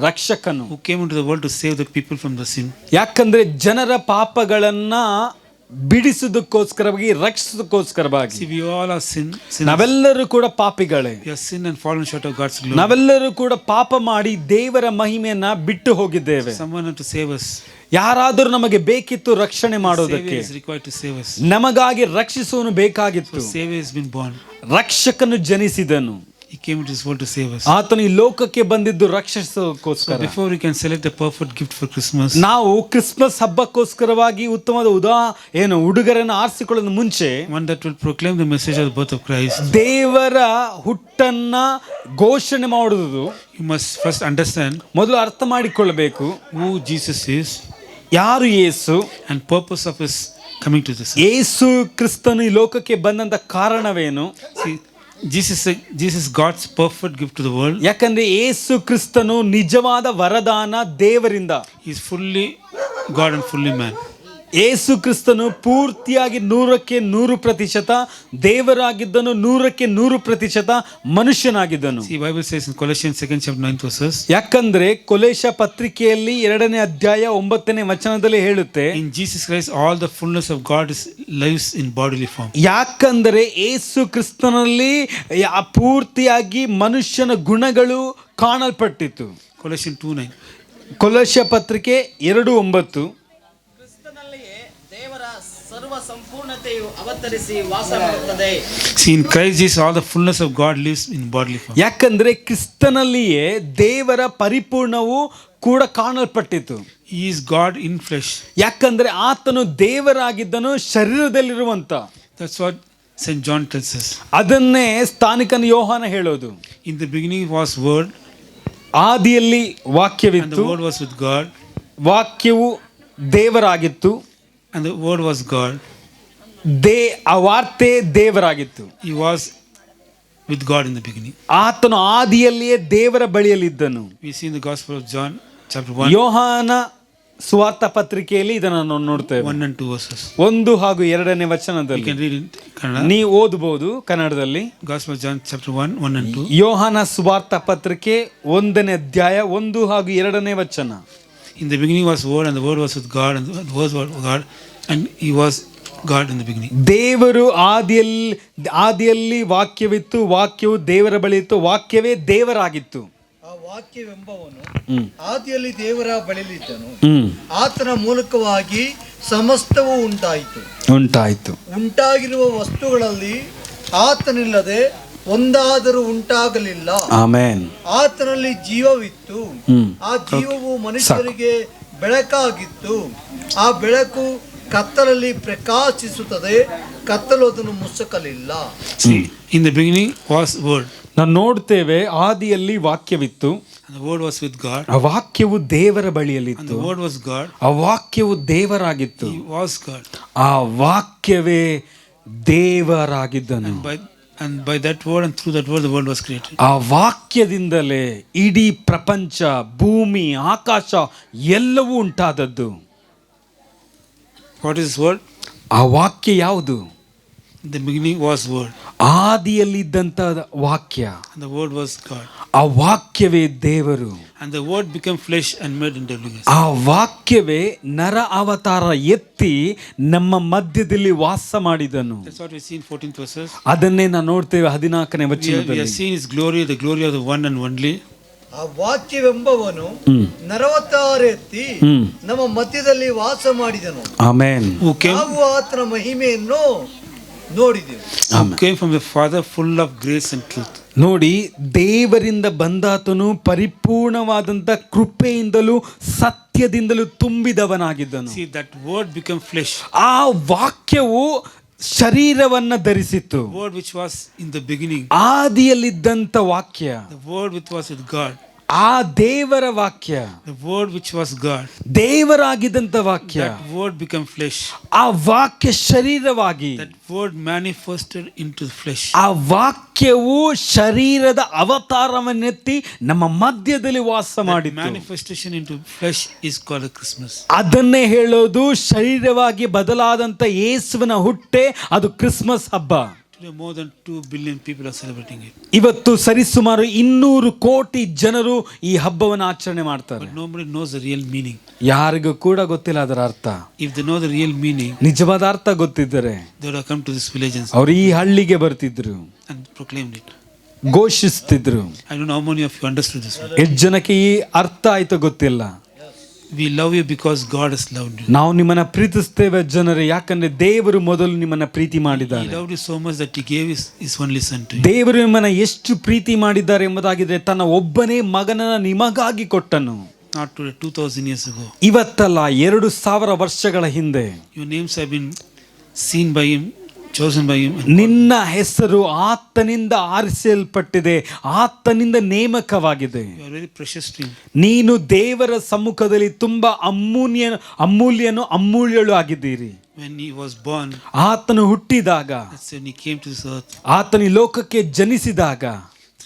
ರಕ್ಷಕನು, who came into the world to save the people from the sin. ಯಾಕಂದ್ರೆ ಜನರ ಪಾಪಗಳನ್ನ ಬಿಡಿಸುವುದಕ್ಕೋಸ್ಕರವಾಗಿ, ರಕ್ಷಿಸುವುದಕ್ಕೋಸ್ಕರವಾಗಿ. See, we all are sinners. ನಾವೆಲ್ಲರೂ ಕೂಡ ಪಾಪಿಗಳೇ. We have sinned and fallen short of God's glory. ನಾವೆಲ್ಲರೂ ಕೂಡ ಪಾಪ ಮಾಡಿ ದೇವರ ಮಹಿಮೆಯನ್ನ ಬಿಟ್ಟು ಹೋಗಿದ್ದೇವೆ. Someone had to save us. ಯಾರಾದರೂ ನಮಗೆ ಬೇಕಿತ್ತು ರಕ್ಷಣೆ ಮಾಡೋದಕ್ಕೆ. Savior is required to save us. ನಮಗಾಗಿ ರಕ್ಷಿಸುವನು ಬೇಕಾಗಿತ್ತು. So Savior has been born. ರಕ್ಷಕನು ಜನಿಸಿದನು. He came into this world to save us. ಆತನು ಈ ಲೋಕಕ್ಕೆ ಬಂದಿದ್ದು ರಕ್ಷಿಸೋದಕ್ಕೋಸ್ಕರ. So before we can select a perfect gift for Christmas, ನಾವು ಕ್ರಿಸ್ಮಸ್ ಹಬ್ಬಕ್ಕೋಸ್ಕರವಾಗಿ ಉತ್ತಮವಾದ ಉಡುಗೊರೆಯನ್ನು ಆರಿಸಿಕೊಳ್ಳೋದು ಮುಂಚೆ, one that will proclaim the message of the birth of Christ, ದೇವರ ಹುಟ್ಟನ್ನ ಘೋಷಣೆ ಮಾಡುವುದು, you must first understand ಮೊದಲು ಅರ್ಥ ಮಾಡಿಕೊಳ್ಳಬೇಕು. who Jesus is ಯಾರು ಯೇಸು, and purpose of his coming to this earth. ಯೇಸು ಕ್ರಿಸ್ತನು ಈ ಲೋಕಕ್ಕೆ ಬಂದಂತ ಕಾರಣವೇನು? See, Jesus God's perfect gift to the world. ಯಾಕಂದ್ರೆ ಯೇಸು ಕ್ರಿಸ್ತನು ನಿಜವಾದ ವರದಾನ ದೇವರಿಂದ. He is fully God and fully man. ಯೇಸು ಕ್ರಿಸ್ತನು ಪೂರ್ತಿಯಾಗಿ 100% ದೇವರಾಗಿದ್ದನು, 100% ಮನುಷ್ಯನಾಗಿದ್ದನು. See, Bible says in Colossians 2nd chapter 9th verses, ಯಾಕಂದ್ರೆ ಕೊಲೆಶ ಪತ್ರಿಕೆಯಲ್ಲಿ 2ನೇ ಅಧ್ಯಾಯ 9ನೇ ವಚನದಲ್ಲಿ ಹೇಳುತ್ತೆ, in Jesus Christ all the fullness of God lives in bodily form. ಯಾಕಂದ್ರೆ ಯೇಸು ಕ್ರಿಸ್ತನಲ್ಲಿ ಪೂರ್ತಿಯಾಗಿ ಮನುಷ್ಯನ ಗುಣಗಳು ಕಾಣಲ್ಪಟ್ಟಿತು. Colossians 2:9. ಕೊಲೆಶ ಪತ್ರಿಕೆ 2:9. ಸರ್ವ ಸಂಪೂರ್ಣತೆಯು ಅವತರಿಸಿ ವಾಸ ಮಾಡುತ್ತದೆ. See, in Christ Jesus all the fullness of God lives in bodily form. ಯಾಕಂದ್ರೆ ಕ್ರಿಸ್ತನಲ್ಲಿಯೇ ದೇವರ ಪರಿಪೂರ್ಣವು ಕೂಡ ಕಾಣಲ್ಪಟ್ಟಿತು. He is God in flesh. ಯಾಕಂದ್ರೆ ಆತನು ದೇವರಾಗಿದ್ದನು ಶರೀರದಲ್ಲಿರುವಂತ. That's what St. John tells us. ಅದನ್ನೇ ಸ್ಥಾನಿಕನ ಯೋಹಾನ ಹೇಳೋದು. In the beginning was word, ಆದಿಯಲ್ಲಿ and the ವಾಕ್ಯವಿತ್ತು, word was with God, ವಾಕ್ಯವು ದೇವರಾಗಿತ್ತು, and the word was God. ಆ ವಾರ್ತೆ ದೇವರಾಗಿತ್ತು. He was with God in the beginning. ಆತನು ಆದಿಯಲ್ಲಿಯೇ ದೇವರ ಬಳಿಯಲ್ಲಿದ್ದನು. We see in the Gospel of John, chapter 1, ಯೋಹಾನ ಸುವಾರ್ತ ಪತ್ರಿಕೆಯಲ್ಲಿ ಇದನ್ನು ನಾವು ನೋಡ್ತೇವೆ. 1 and 2 verses. 1 ಹಾಗೂ 2ನೇ You ವಚನದಲ್ಲಿ can read it in Kannada. ನೀವು ಓದಬಹುದು ಕನ್ನಡದಲ್ಲಿ. Gospel of John, chapter 1, 1 and 2. ಯೋಹಾನ ಸುವಾರ್ತ ಪತ್ರಿಕೆ 1ನೇ ಅಧ್ಯಾಯ 1 ಹಾಗೂ 2ನೇ ವಚನ. In the beginning was Word, and the Word was with God, and the Word was God, and He was God in the beginning. ದೇವರು ಆದಿಯಲ್ಲಿ ವಾಕ್ಯವಿತ್ತು, ವಾಕ್ಯವು ದೇವರ ಬಳಿ ಇತ್ತು, ವಾಕ್ಯವೇ ದೇವರಾಗಿತ್ತು. ಆ ವಾಕ್ಯವೆಂಬವನು ಆದಿಯಲ್ಲಿ ದೇವರ ಬಳಿಯಲ್ಲಿದ್ದನು. ಆತನ ಮೂಲಕವಾಗಿ ಸಮಸ್ತವೂ ಉಂಟಾಯಿತು. ಉಂಟಾಗಿರುವ ವಸ್ತುಗಳಲ್ಲಿ ಆತನಿಲ್ಲದೆ ಒಂದಾದರೂ ಉಂಟಾಗಲಿಲ್ಲ. ಆಮೆನ್. ಆತನಲ್ಲಿ ಜೀವವಿತ್ತು, ಆ ಜೀವವು ಮನುಷ್ಯರಿಗೆ ಬೆಳಕಾಗಿತ್ತು. ಆ ಬೆಳಕು ಕತ್ತಲಲ್ಲಿ ಪ್ರಕಾಶಿಸುತ್ತದೆ, ಕತ್ತಲು ಅದನ್ನು ಮುಚ್ಚಕಲಿಲ್ಲ. See, in the beginning was Word, ನಾವು ನೋಡ್ತೇವೆ ಆದಿಯಲ್ಲಿ ವಾಕ್ಯವಿತ್ತು, and the Word was with God, ಆ ವಾಕ್ಯವು ದೇವರ and ಬಳಿಯಲ್ಲಿತ್ತು, the Word was God. ಆ ವಾಕ್ಯವು ದೇವರಾಗಿತ್ತು, He was God, ಆ ವಾಕ್ಯವೇ ದೇವರಾಗಿದ್ದನು. and by that Word and through that Word the world was created. ಆ ವಾಕ್ಯದಿಂದಲೇ ಇಡೀ ಪ್ರಪಂಚ, ಭೂಮಿ, ಆಕಾಶ ಎಲ್ಲವೂ ಉಂಟಾದದ್ದು. What is Word? ಆ ವಾಕ್ಯ ಯಾವುದು? In the beginning was Word, ಆದಿಯಲ್ಲಿದ್ದಂಥ ವಾಕ್ಯ, and the Word was God, ಆ ವಾಕ್ಯವೇ ದೇವರು. and the Word became flesh and made in dwelling. ಆ ವಾಕ್ಯವೇ ನರ ಅವತಾರ ಎತ್ತಿ ನಮ್ಮ ಮಧ್ಯದಲ್ಲಿ ವಾಸ ಮಾಡಿದನು. That's what we see in 14th verses. ಅದನ್ನೇ ನಾವು ನೋಡ್ತೇವೆ 14ನೇ We ವಚನದಲ್ಲಿ. are seeing His glory, the glory of the one and only. ಆ ವಾಕ್ಯವೆಂಬವನು ನರವತಾರ ಎತ್ತಿ ನಮ್ಮ ಮಧ್ಯದಲ್ಲಿ ವಾಸ ಮಾಡಿದನು. ಆಮೆನ್. ನಾವು ಆತನ ಮಹಿಮೆಯನ್ನು ನೋಡಿದೆವು. Who came from the Father, full of grace and truth. ನೋಡಿ, ದೇವರಿಂದ ಬಂದಾತನು ಪರಿಪೂರ್ಣವಾದಂಥ ಕೃಪೆಯಿಂದಲೂ ಸತ್ಯದಿಂದಲೂ ತುಂಬಿದವನಾಗಿದ್ದನು. See, that Word became flesh. ಆ ವಾಕ್ಯವು ಶರೀರವನ್ನ ಧರಿಸಿತ್ತು. Word which was in the beginning, ಆದಿಯಲ್ಲಿದ್ದಂಥ ವಾಕ್ಯ, the Word which was with God, ಆ ದೇವರ ವಾಕ್ಯ, the Word which was God, ದೇವರಾಗಿದ್ದಂಥ ವಾಕ್ಯ, that Word became flesh. ಆ ವಾಕ್ಯ ಶರೀರವಾಗಿ, That Word manifested into flesh. ಆ ವಾಕ್ಯವು ಶರೀರದ ಅವತಾರವನ್ನೆತ್ತಿ ನಮ್ಮ ಮಧ್ಯದಲ್ಲಿ ವಾಸ ಮಾಡಿತು. Manifestation into flesh is called a Christmas. ಅದನ್ನೇ ಹೇಳೋದು, ಶರೀರವಾಗಿ ಬದಲಾದಂಥ ಯೇಸುವಿನ ಹುಟ್ಟೆ ಅದು ಕ್ರಿಸ್ಮಸ್ ಹಬ್ಬ. Today more than 2 billion people are celebrating it. ಇವತ್ತು ಸರಿಸುಮಾರು 200 ಕೋಟಿ ಜನರು ಈ ಹಬ್ಬವನ್ನು ಆಚರಣೆ ಮಾಡ್ತಾರೆ. But nobody knows the real meaning. ಯಾರಿಗೂ ಕೂಡ ಗೊತ್ತಿಲ್ಲ ಅದರ ಅರ್ಥ. If they know the real meaning, ನಿಜವಾದ ಅರ್ಥ ಗೊತ್ತಿದ್ದರೆ they would have come to this village ಅವರು ಈ ಹಳ್ಳಿಗೆ ಬರ್ತಿದ್ರು, and proclaimed it. ಘೋಷಿಸ್ತಿದ್ರು. I don't know how many of you understood this one. ಎಷ್ಟು ಜನಕ್ಕೆ ಈ ಅರ್ಥ ಆಯ್ತು ಗೊತ್ತಿಲ್ಲ. We love you because God has loved you. ನಾವು ನಿಮ್ಮನ್ನ ಪ್ರೀತಿಸ್ತೇವೆ ಜನರೇ, ಯಾಕಂದ್ರೆ ದೇವರು ಮೊದಲು ನಿಮ್ಮನ್ನ ಪ್ರೀತಿ He ಮಾಡಿದ್ದಾರೆ. loved you so much that He gave His only Son to you. ದೇವರು ನಿಮ್ಮನ್ನ ಎಷ್ಟು ಪ್ರೀತಿ ಮಾಡಿದ್ದಾರೆ ಎಂಬುದಾಗಿದೆ, ತನ್ನ ಒಬ್ಬನೇ ಮಗನನ್ನ ನಿಮಗಾಗಿ ಕೊಟ್ಟನು. Not today, 2000 years ago. ಇವತ್ತಲ್ಲ, 2000 ವರ್ಷಗಳ ಹಿಂದೆ Your names have been seen by Him, chosen by Him. ನಿನ್ನ ಹೆಸರು ಆತನಿಂದ ಆರಿಸಲ್ಪಟ್ಟಿದೆ, ಆತನಿಂದ ನೇಮಕವಾಗಿದೆ. You are very precious to Him. ನೀನು ದೇವರ ಸಮ್ಮುಖದಲ್ಲಿ ತುಂಬಾ ಅಮೂಲ್ಯಳು ಆಗಿದ್ದೀರಿ. When He was born, ಆತನು ಹುಟ್ಟಿದಾಗ, that's when He came to this earth. ಆತನ ಈ ಲೋಕಕ್ಕೆ ಜನಿಸಿದಾಗ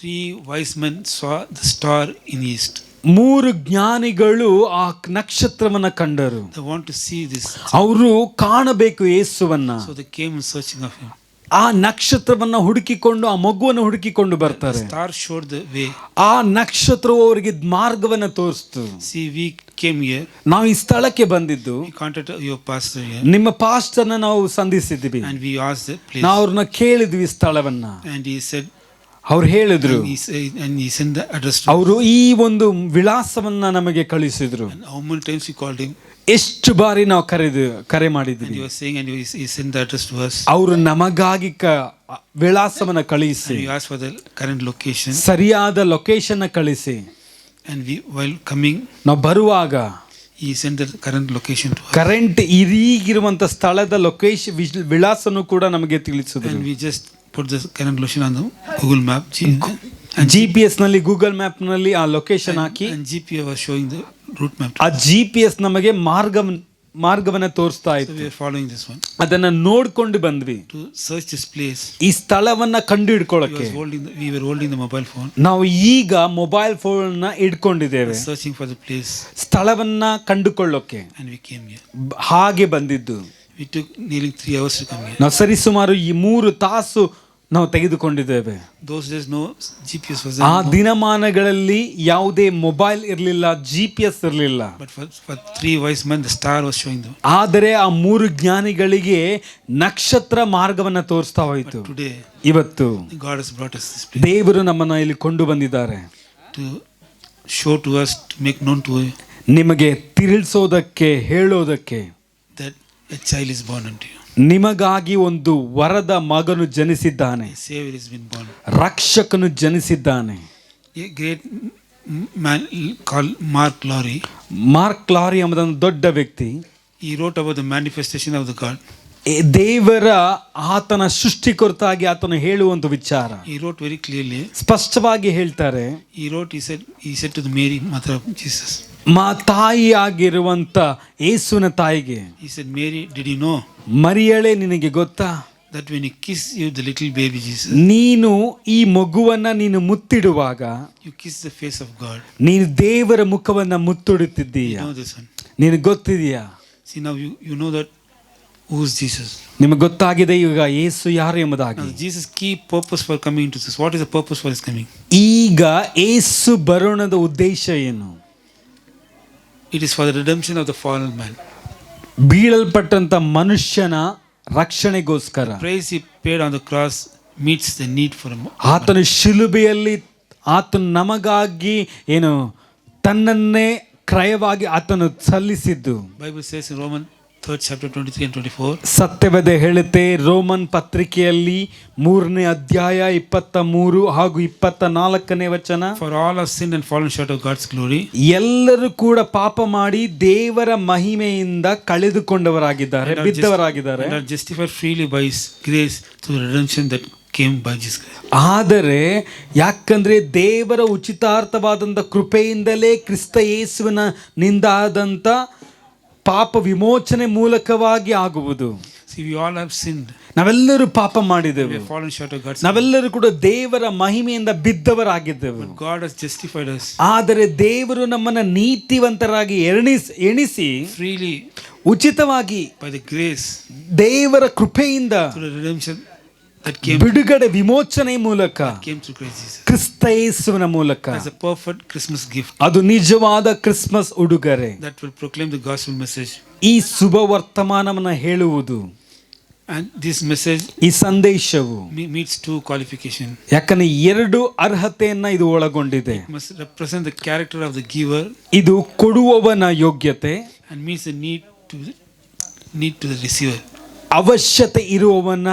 3 wise men saw the star in the east. 3 ಜ್ಞಾನಿಗಳು ಆ ನಕ್ಷತ್ರವನ್ನ ಕಂಡರು. They want to see this. ಅವರು ಕಾಣಬೇಕು ಯೇಸುವನ್ನ. So they came in searching of Him. ಆ ನಕ್ಷತ್ರವನ್ನ ಹುಡುಕಿಕೊಂಡು, ಆ ಮಗುವನ್ನು ಹುಡುಕಿಕೊಂಡು ಬರ್ತಾರೆ. The star showed the way. ಆ ನಕ್ಷತ್ರವು ಅವರಿಗೆ ಮಾರ್ಗವನ್ನ ತೋರಿಸ್ತು. See, we came here. ನಾವು ಈ ಸ್ಥಳಕ್ಕೆ ಬಂದಿದ್ದು, We contacted your pastor here. ನಿಮ್ಮ ಪಾಸ್ಟರ್ನ ನಾವು ಸಂಧಿಸಿದ್ವಿ. And we asked the place. ನಾವು ಅವ್ರನ್ನ ಕೇಳಿದ್ವಿ ಸ್ಥಳವನ್ನ. And he said, ಅವ್ರು ಹೇಳಿದ್ರು, and he sent the address to ಅವರು ಈ ಒಂದು ವಿಳಾಸವನ್ನ ನಮಗೆ ಕಳಿಸಿದ್ರು. And how many times we called him? ಎಷ್ಟು ಬಾರಿ ನಾವು ಕರೆ And ಮಾಡಿದ್ವಿ. he was saying, and he sent the address to us. ಅವರು ನಮಗಾಗಿ ವಿಳಾಸವನ್ನ ಕಳಿಸಿ, And we asked for the current location. ಸರಿಯಾದ ಲೊಕೇಶನ್ ಕಳಿಸಿ, And we, while coming, ನಾವು ಬರುವಾಗ he sent the current location to us. Current ಈಗಿರುವಂತ ಸ್ಥಳದ ವಿಳಾಸನು ಕೂಡ ನಮಗೆ ತಿಳಿಸಿದ್ರು. And we just put the current location on the Google map. GPS ನಲ್ಲಿ, ಗೂಗಲ್ ಮ್ಯಾಪ್ ನಲ್ಲಿ ಆ location hockey, And GPS was showing the route map. ಆ GPS ನಮಗೆ ಮಾರ್ಗವನ್ನ ತೋರಿಸ್ತಾ So ಇತ್ತು. we are following this one ಅದನ್ನ ನೋಡ್ಕೊಂಡು ಬಂದ್ವಿ. to search this place. ಈ ಸ್ಥಳವನ್ನ ಕಂಡು ಹಿಡ್ಕೊಳ್ಳಕ್ಕೆ We were holding the mobile phone, ನಾವು ಈಗ ಮೊಬೈಲ್ ಫೋನ್ ನ ಇಟ್ಕೊಂಡಿದ್ದೇವೆ, searching for the place, ಸ್ಥಳವನ್ನ ಕಂಡುಕೊಳ್ಳೋಕೆ. and we came here. ಹಾಗೆ ಬಂದಿದ್ದು. We took nearly 3 hours to come here. ನಾವು ಸರಿಸುಮಾರು ಈ 3 ತಾಸು ನಾವು ತೆಗೆದುಕೊಂಡಿದ್ದೇವೆ. Those days no GPS was ಆ there, ದಿನಮಾನಗಳಲ್ಲಿ ಯಾವುದೇ ಮೊಬೈಲ್ ಇರಲಿಲ್ಲ, GPS ಇರಲಿಲ್ಲ. but for 3 wise men the star was showing them. ಆದರೆ ಆ 3 ಜ್ಞಾನಿಗಳಿಗೆ ನಕ್ಷತ್ರ ಮಾರ್ಗವನ್ನ ತೋರಿಸ್ತಾ ಹೋಯಿತು. Today ಇವತ್ತು God has brought us this place ದೇವರು ನಮ್ಮನ್ನ ಇಲ್ಲಿ ಕೊಂಡು ಬಂದಿದ್ದಾರೆ, to show to us, to make known to you ನಿಮಗೆ ತಿಳಿಸೋದಕ್ಕೆ, ಹೇಳೋದಕ್ಕೆ. that a child is born unto you. ನಿಮಗಾಗಿ ಒಂದು ವರದ ಮಗನು ಜನಿಸಿದ್ದಾನೆ, A Savior has been born. ರಕ್ಷಕನು ಜನಿಸಿದ್ದಾನೆ. A great man called Mark Lowry, mark lorry ಎಂಬ ಒಂದು ದೊಡ್ಡ ವ್ಯಕ್ತಿ, he wrote about the manifestation of the God. ದೇವರ ಆತನ ಸೃಷ್ಟಿಕರ್ತಾಗಿ ಆತನು ಹೇಳುವಂತ ವಿಚಾರ He wrote very clearly. ಸ್ಪಷ್ಟವಾಗಿ ಹೇಳ್ತಾರೆ. He said to the Mary, mother of Jesus, ತಾಯಿಯಾಗಿರುವಂತ ಯೇಸುವಿನ ತಾಯಿಗೆ, he said, Mary, did you know ಮರಿಯಳೇ ನಿನಗೆ ಗೊತ್ತಾ, that when you kiss you the little baby Jesus, ನೀನು ಈ ಮಗುವನ್ನ ನೀನು ಮುತ್ತಿಡುವಾಗ you kiss the face of God? ನೀನು ದೇವರ ಮುಖವನ್ನ ಮುತ್ತಿಡುತ್ತಿದ್ದೀಯ. You know this one. ನಿನಗೆ ಗೊತ್ತಿದೆಯಾ? See, now you know that who is Jesus. ನಿಮಗೆ ಗೊತ್ತಾಗಿದೆ ಈಗ ಯೇಸು ಯಾರು ಎಂಬುದಾಗಿ. Now Jesus' key purpose for coming into this. What is the purpose for his coming? ಈಗ ಯೇಸು ಬರೋಣದ ಉದ್ದೇಶ ಏನು? It is for the redemption of the fallen man. ಬೀಳಲ್ಪಟ್ಟಂತ ಮನುಷ್ಯನ ರಕ್ಷಣೆಗೋಸ್ಕರ. Price he paid on the cross meets the need for him. ಆತನು ಶಿಲುಬೆಯಲ್ಲಿ ಆತನು ನಮಗಾಗಿ ಏನು ತನ್ನನ್ನೇ ಕ್ರಯವಾಗಿ ಆತನು ಸಲ್ಲಿಸಿದ್ದು. Bible says in Romans 3rd chapter 23 and 24. ಸತ್ಯವೇದ ಹೇಳುತ್ತೆ ರೋಮನ್ ಪತ್ರಿಕೆಯಲ್ಲಿ 3ನೇ ಅಧ್ಯಾಯ 23 ಹಾಗೂ 24ನೇ ವಚನ. For all have sinned and fallen short of God's glory. ಎಲ್ಲರೂ ಕೂಡ ಪಾಪ ಮಾಡಿ ದೇವರ ಮಹಿಮೆಯಿಂದ ಕಳೆದುಕೊಂಡವರಾಗಿದ್ದಾರೆ, ಬಿದ್ದವರಾಗಿದ್ದಾರೆ. And are justified freely by his grace through the redemption that came by Jesus Christ. ಆದರೆ ಯಾಕಂದ್ರೆ ದೇವರ ಉಚಿತಾರ್ಥವಾದಂಥ ಕೃಪೆಯಿಂದಲೇ ಕ್ರಿಸ್ತ ಯೇಸುವಿನ ನಿಂದಾದಂಥ ಪಾಪ ವಿಮೋಚನೆ ಮೂಲಕವಾಗಿ ಆಗುವುದು. See, we all have sinned. ನಾವೆಲ್ಲರೂ ಪಾಪ We ಮಾಡಿದೆವು, have fallen short of God's glory. ನಾವೆಲ್ಲರೂ ಕೂಡ ದೇವರ ಮಹಿಮೆಯಿಂದ ಬಿದ್ದವರಾಗಿದ್ದೆವು. But God has justified us ಆದರೆ ದೇವರು ನಮ್ಮನ್ನ ನೀತಿವಂತರಾಗಿ ಎಣಿಸಿ freely ಉಚಿತವಾಗಿ by the grace ದೇವರ ಕೃಪೆಯಿಂದ through the redemption that came ಬಿಡುಗಡೆ ವಿಮೋಚನೆ ಮೂಲಕ through Christ Jesus. ಕ್ರಿಸ್ತ ಯೇಸುವಿನ ಮೂಲಕ. As a perfect Christmas gift ಅದು ನಿಜವಾದ ಕ್ರಿಸ್ಮಸ್ ಉಡುಗೊರೆ. that will proclaim the gospel message. ಈ ಶುಭ ವರ್ತಮಾನವನ್ನ ಹೇಳುವುದು, And this message ಈ ಸಂದೇಶವು meets 2 qualifications. ಯಾಕಂದ್ರೆ 2 ಅರ್ಹತೆಯನ್ನ ಇದು ಒಳಗೊಂಡಿದೆ. Must represent the character of the giver ಇದು ಕೊಡುವವನ ಯೋಗ್ಯತೆ and meets the need to the receiver. ಅವಶ್ಯಕತೆ ಇರುವವನ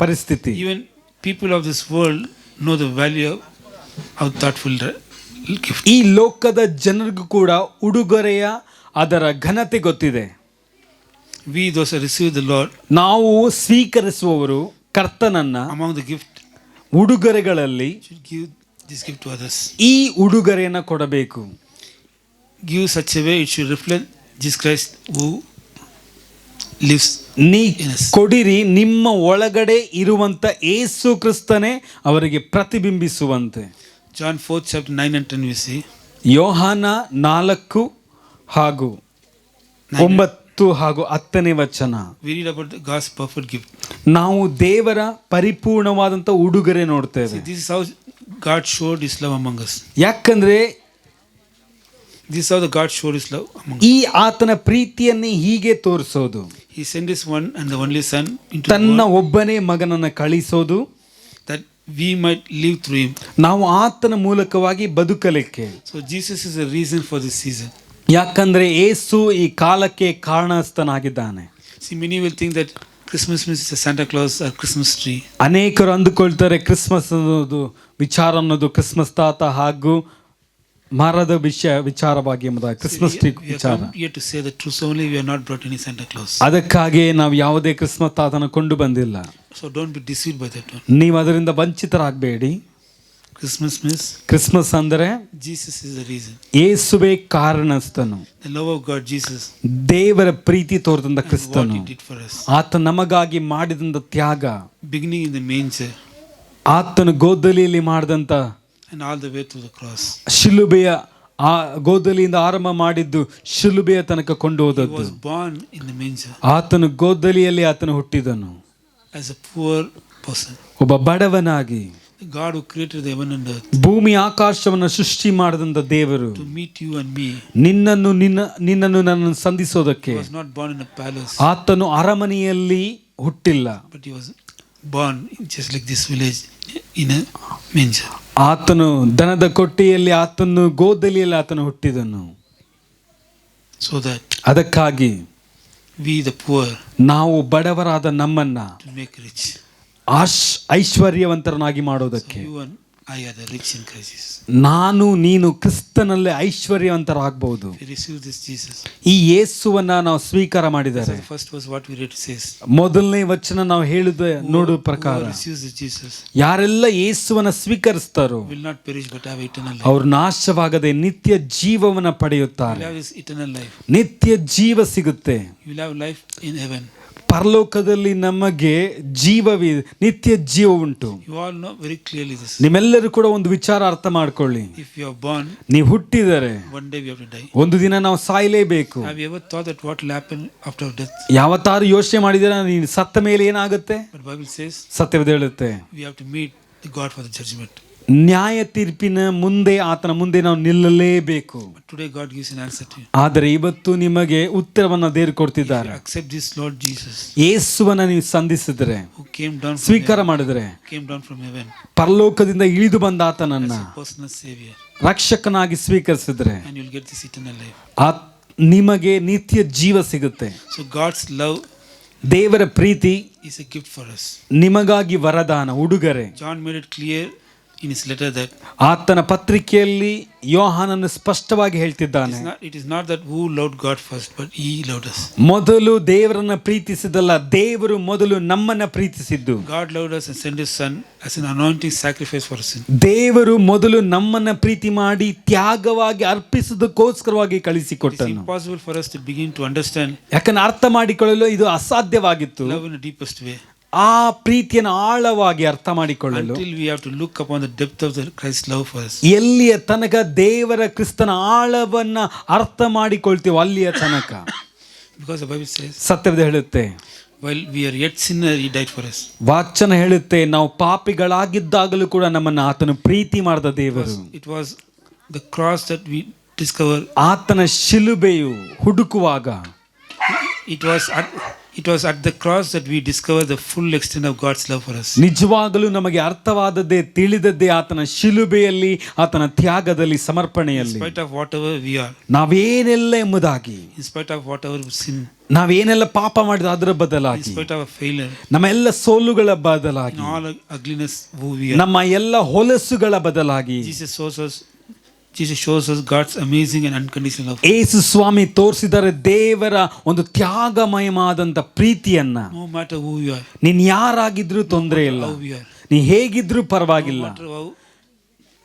ಪರಿಸ್ಥಿತಿ. Even people of this world know the value of thoughtful gift. ಈ ಲೋಕದ ಜನರಿಗೂ ಕೂಡ ಉಡುಗೊರೆಯ ಅದರ ಘನತೆ ಗೊತ್ತಿದೆ. We those who receive the Lord, ನಾವು ಸ್ವೀಕರಿಸುವವರು ಕರ್ತನನ್ನ among the gift ಉಡುಗೊರೆಗಳಲ್ಲಿ should give this gift to others. ಈ ಉಡುಗೊರೆಯನ್ನ ಕೊಡಬೇಕು. Give such a way it should reflect Jesus Christ who lives ನೀ in us. ಕೊಡಿರಿ, ನಿಮ್ಮ ಒಳಗಡೆ ಇರುವಂತ ಯೇಸು ಕ್ರಿಸ್ತನೇ ಅವರಿಗೆ ಪ್ರತಿಬಿಂಬಿಸುವಂತೆ. John 4th chapter 9 and 10 we see. ಯೋಹಾನ 4 ಹಾಗೂ 9 ಹಾಗೂ 10ನೇ ವಚನ. We read about the God's perfect gift. ನಾವು ದೇವರ ಪರಿಪೂರ್ಣವಾದಂತ ಉಡುಗೊರೆ ನೋಡ್ತೇವೆ. See, this is how God showed his love among us. ಯಾಕಂದ್ರೆ This is how the God showed his love among us. ಈ ಆತನ ಪ್ರೀತಿಯನ್ನೇ ಹೀಗೆ ತೋರಿಸೋದು. He sent his one and the only son into the ತನ್ನ world ಒಬ್ಬನೇ ಮಗನನ್ನ ಕಳಿಸೋದು, that we might live through him. ನಾವು ಆತನ ಮೂಲಕವಾಗಿ ಬದುಕಲಿಕ್ಕೆ. So Jesus is the reason for this season. ಯಾಕಂದ್ರೆ ಯೇಸು ಈ ಕಾಲಕ್ಕೆ ಕಾರಣಸ್ಥನಾಗಿದ್ದಾನೆ. See, many will think that Christmas means a Santa Claus or Christmas tree. ಅನೇಕರು ಅಂದುಕೊಳ್ತಾರೆ ಕ್ರಿಸ್ಮಸ್ ಅನ್ನೋದು ವಿಚಾರ ಅನ್ನೋದು ಕ್ರಿಸ್ಮಸ್ ತಾತ ಹಾಗೂ ಮರದ ವಿಚಾರವಾಗಿ ಎಂಬುದಾಗಿ ಕ್ರಿಸ್ಮಸ್ ಟ್ರೀ We have ವಿಚಾರ. come here to say the truth only. We have not brought any Santa Claus. ಅದಕ್ಕಾಗಿ ನಾವು ಯಾವುದೇ ಕ್ರಿಸ್ಮಸ್ ತಾತನ ಕೊಂಡು ಬಂದಿಲ್ಲ. So don't be deceived by that one. ನೀವು ಅದರಿಂದ ವಂಚಿತರಾಗಬೇಡಿ. Christmas means ಕ್ರಿಸ್ಮಸ್ ಅಂದರೆ Jesus is the reason. ಯೇಸುವೇ ಕಾರಣಸ್ಥನು. The love of God, Jesus, ದೇವರ ಪ್ರೀತಿ ತೋರಿದಂತ and what ಕ್ರಿಸ್ತನು, He did for us. ಆತ ನಮಗಾಗಿ ಮಾಡಿದಂತ ತ್ಯಾಗ, Beginning in the manger ಆತನು ಗೋದಲಿಯಲ್ಲಿ ಮಾಡಿದಂತ and all the way to the cross. ಶಿಲುಬೆಯ ಆ ಗೋದಲಿಯಿಂದ ಆರಂಭ ಮಾಡಿದ್ದು ಶಿಲುಬೆಯ ತನಕ ಕೊಂಡು He ಹೋದದ್ದು. was born in the manger ಆತನು ಗೋದಲಿಯಲ್ಲಿ ಆತನು ಹುಟ್ಟಿದನು as a poor person. ಒಬ್ಬ ಬಡವನಾಗಿ. The God who created the heaven and earth ಭೂಮಿ ಆಕಾಶವನ್ನು ಸೃಷ್ಟಿ ಮಾಡಿದಂತ ದೇವರು to meet you and me ನಿನ್ನನ್ನು ನನ್ನನ್ನು ಸಂಧಿಸೋದಕ್ಕೆ was not born in a palace, ಆತನು ಅರಮನೆಯಲ್ಲಿ ಹುಟ್ಟಿಲ್ಲ. but He was born just like this village in a manger. ಆತನು ದನದ ಕೊಟ್ಟಿಯಲ್ಲಿ, ಆತನು ಗೋದಲಿಯಲ್ಲಿ ಆತನು ಹುಟ್ಟಿದನು. So that ಅದಕ್ಕಾಗಿ we the poor ನಾವು ಬಡವರಾದ ನಮ್ಮನ್ನ to make rich. ಐಶ್ವರ್ಯವಂತರನ್ನಾಗಿ ಮಾಡೋದಕ್ಕೆ You and I are the rich in Christ Jesus. ನಾನು ನೀನು ಕ್ರಿಸ್ತನಲ್ಲಿ ಐಶ್ವರ್ಯವಂತರಾಗಬಹುದು. We receive this Jesus. ಈ ಯೇಸುವನ್ನ ನಾವು ಸ್ವೀಕಾರ So ಮಾಡಿದರೆ the first verse what we read says, ಮೊದಲನೇ ವಚನ ನಾವು ಹೇಳಿದ ನೋಡುವ who ಪ್ರಕಾರ receives this Jesus ಯಾರೆಲ್ಲ ಯೇಸುವನ್ನ ಸ್ವೀಕರಿಸ್ತಾರೋ will not perish but have eternal life. ಅವರು ನಾಶವಾಗದೆ ನಿತ್ಯ ಜೀವವನ್ನ You will ಪಡೆಯುತ್ತಾರೆ. have this eternal life. ನಿತ್ಯ ಜೀವ ಸಿಗುತ್ತೆ. You will have life in heaven. ಪರಲೋಕದಲ್ಲಿ ನಮಗೆ ನಿತ್ಯ ಜೀವ ಉಂಟು. You all know very clearly this. ನಿಮ್ಮೆಲ್ಲರೂ ಕೂಡ ಒಂದು ವಿಚಾರ ಅರ್ಥ ಮಾಡ್ಕೊಳ್ಳಿ. If you are born, ನೀವು ಹುಟ್ಟಿದರೆ one day we have to die. ಒಂದು ದಿನ ನಾವು ಸಾಯಲೇಬೇಕು. Have you ever thought that what will happen after death? ಯಾವತ್ತಾರು ಯೋಚನೆ ಮಾಡಿದರೆ ನೀನು ಸತ್ತ ಮೇಲೆ ಏನಾಗುತ್ತೆ? But Bible says ಸತ್ಯವೇದ ಹೇಳುತ್ತೆ, we have to meet the God for the judgment. ನ್ಯಾಯ ತೀರ್ಪಿನ ಮುಂದೆ, ಆತನ ಮುಂದೆ ನಾವು ನಿಲ್ಲಲೇಬೇಕು. But today God gives an answer to you. ಆದರೆ ಇವತ್ತು ನಿಮಗೆ ಉತ್ತರವನ್ನ ದೇವರು ಕೊಡ್ತಿದ್ದಾರೆ. You accept this Lord Jesus, ಯೇಸುವನ್ನ ನೀವು ಸಂಧಿಸಿದ್ರೆ, who came down from ಸ್ವೀಕಾರ heaven, ಮಾಡಿದ್ರೆ, came down from heaven ಪರಲೋಕದಿಂದ ಇಳಿದು ಬಂದ ಆತನನ್ನ as a personal savior, ರಕ್ಷಕನಾಗಿ ಸ್ವೀಕರಿಸಿದ್ರೆ and you'll get this eternal life. ನಿಮಗೆ ನಿತ್ಯ ಜೀವ ಸಿಗುತ್ತೆ. So God's love ದೇವರ ಪ್ರೀತಿ is a gift for us. ನಿಮಗಾಗಿ ವರದಾನ, ಉಡುಗೊರೆ. John made it clear in his letter that ಆತನ ಪತ್ರಿಕೆಯಲ್ಲಿ ಯೋಹಾನನು ಸ್ಪಷ್ಟವಾಗಿ ಹೇಳ್ತಿದ್ದಾನೆ, it is not that who loved God first, but He loved us. ಮೊದಲು ದೇವರನ್ನ ಪ್ರೀತಿಸಿದಲ್ಲ, ದೇವರು ಮೊದಲು ನಮ್ಮನ್ನ ಪ್ರೀತಿಸಿದ್ದು. God loved us and sent His Son as an anointing sacrifice for sin. ದೇವರು ಮೊದಲು ನಮ್ಮನ್ನ ಪ್ರೀತಿ ಮಾಡಿ ತ್ಯಾಗವಾಗಿ ಅರ್ಪಿಸುವುದಕ್ಕೋಸ್ಕರವಾಗಿ It is ಕಳಿಸಿಕೊಟ್ಟನು. impossible for us to begin to understand ಯಾಕಂದ್ರೆ ಅರ್ಥ ಮಾಡಿಕೊಳ್ಳಲು ಇದು ಅಸಾಧ್ಯವಾಗಿತ್ತು. love in the deepest way ಆ ಪ್ರೀತಿಯನ್ನು ಆಳವಾಗಿ ಅರ್ಥ ಮಾಡಿಕೊಳ್ಳಲು until we have to look upon the depth of the Christ's love for us. ಎಲ್ಲಿಯ ತನಕ ದೇವರ ಕ್ರಿಸ್ತನ ಆಳವನ್ನ ಅರ್ಥ ಮಾಡಿಕೊಳ್ತೀವೋ ಅಲ್ಲಿಯ ತನಕ. Because the Bible says, ಸತ್ಯವೇದ ಹೇಳುತ್ತೆ, while we are yet sinner, He died for us. ವಾಚನ ಹೇಳುತ್ತೆ, ನಾವು ಪಾಪಿಗಳಾಗಿದ್ದಾಗಲೂ ಕೂಡ ನಮ್ಮನ್ನ ಆತನು ಪ್ರೀತಿ ಮಾಡಿದ ದೇವರು. It was the cross that we discover. ಆತನ ಶಿಲುಬೆಯು ಹುಡುಕುವಾಗ it was at the cross that we discover the full extent of God's love for us. ನಿಜವಾಗಲೂ ನಮಗೆ ಅರ್ಥವಾದದ್ದೇ, ತಿಳಿದದ್ದೇ ಆತನ ಶಿಲುಬೆಯಲ್ಲಿ, ಆತನ ತ್ಯಾಗದಲ್ಲಿ, In ಸಮರ್ಪಣೆಯಲ್ಲಿ. spite of whatever we are, ನಾವೇನೆಲ್ಲ ಎಂಬುದಾಗಿ, in spite of whatever sin, ನಾವೇನೆಲ್ಲ ಪಾಪ ಮಾಡಿದ ಅದರ in ಬದಲಾಗಿ, spite of our failure, ನಮ್ಮ ಎಲ್ಲ ಸೋಲುಗಳ in ಬದಲಾಗಿ, all ugliness who we are, ನಮ್ಮ ಎಲ್ಲ ಹೊಲಸುಗಳ ಬದಲಾಗಿ Jesus shows us God's amazing and unconditional love. ಯೇಸು ಸ್ವಾಮಿ ತೋರಿಸಿದರೆ ದೇವರ ಒಂದು ತ್ಯಾಗಮಯವಾದಂತ ಪ್ರೀತಿಯನ್ನ. No matter who you are, ನೀನ್ ಯಾರಾಗಿದ್ರೂ ತೊಂದರೆ ಇಲ್ಲ, how we are, ನೀ ಹೇಗಿದ್ರೂ ಪರವಾಗಿಲ್ಲ, no matter how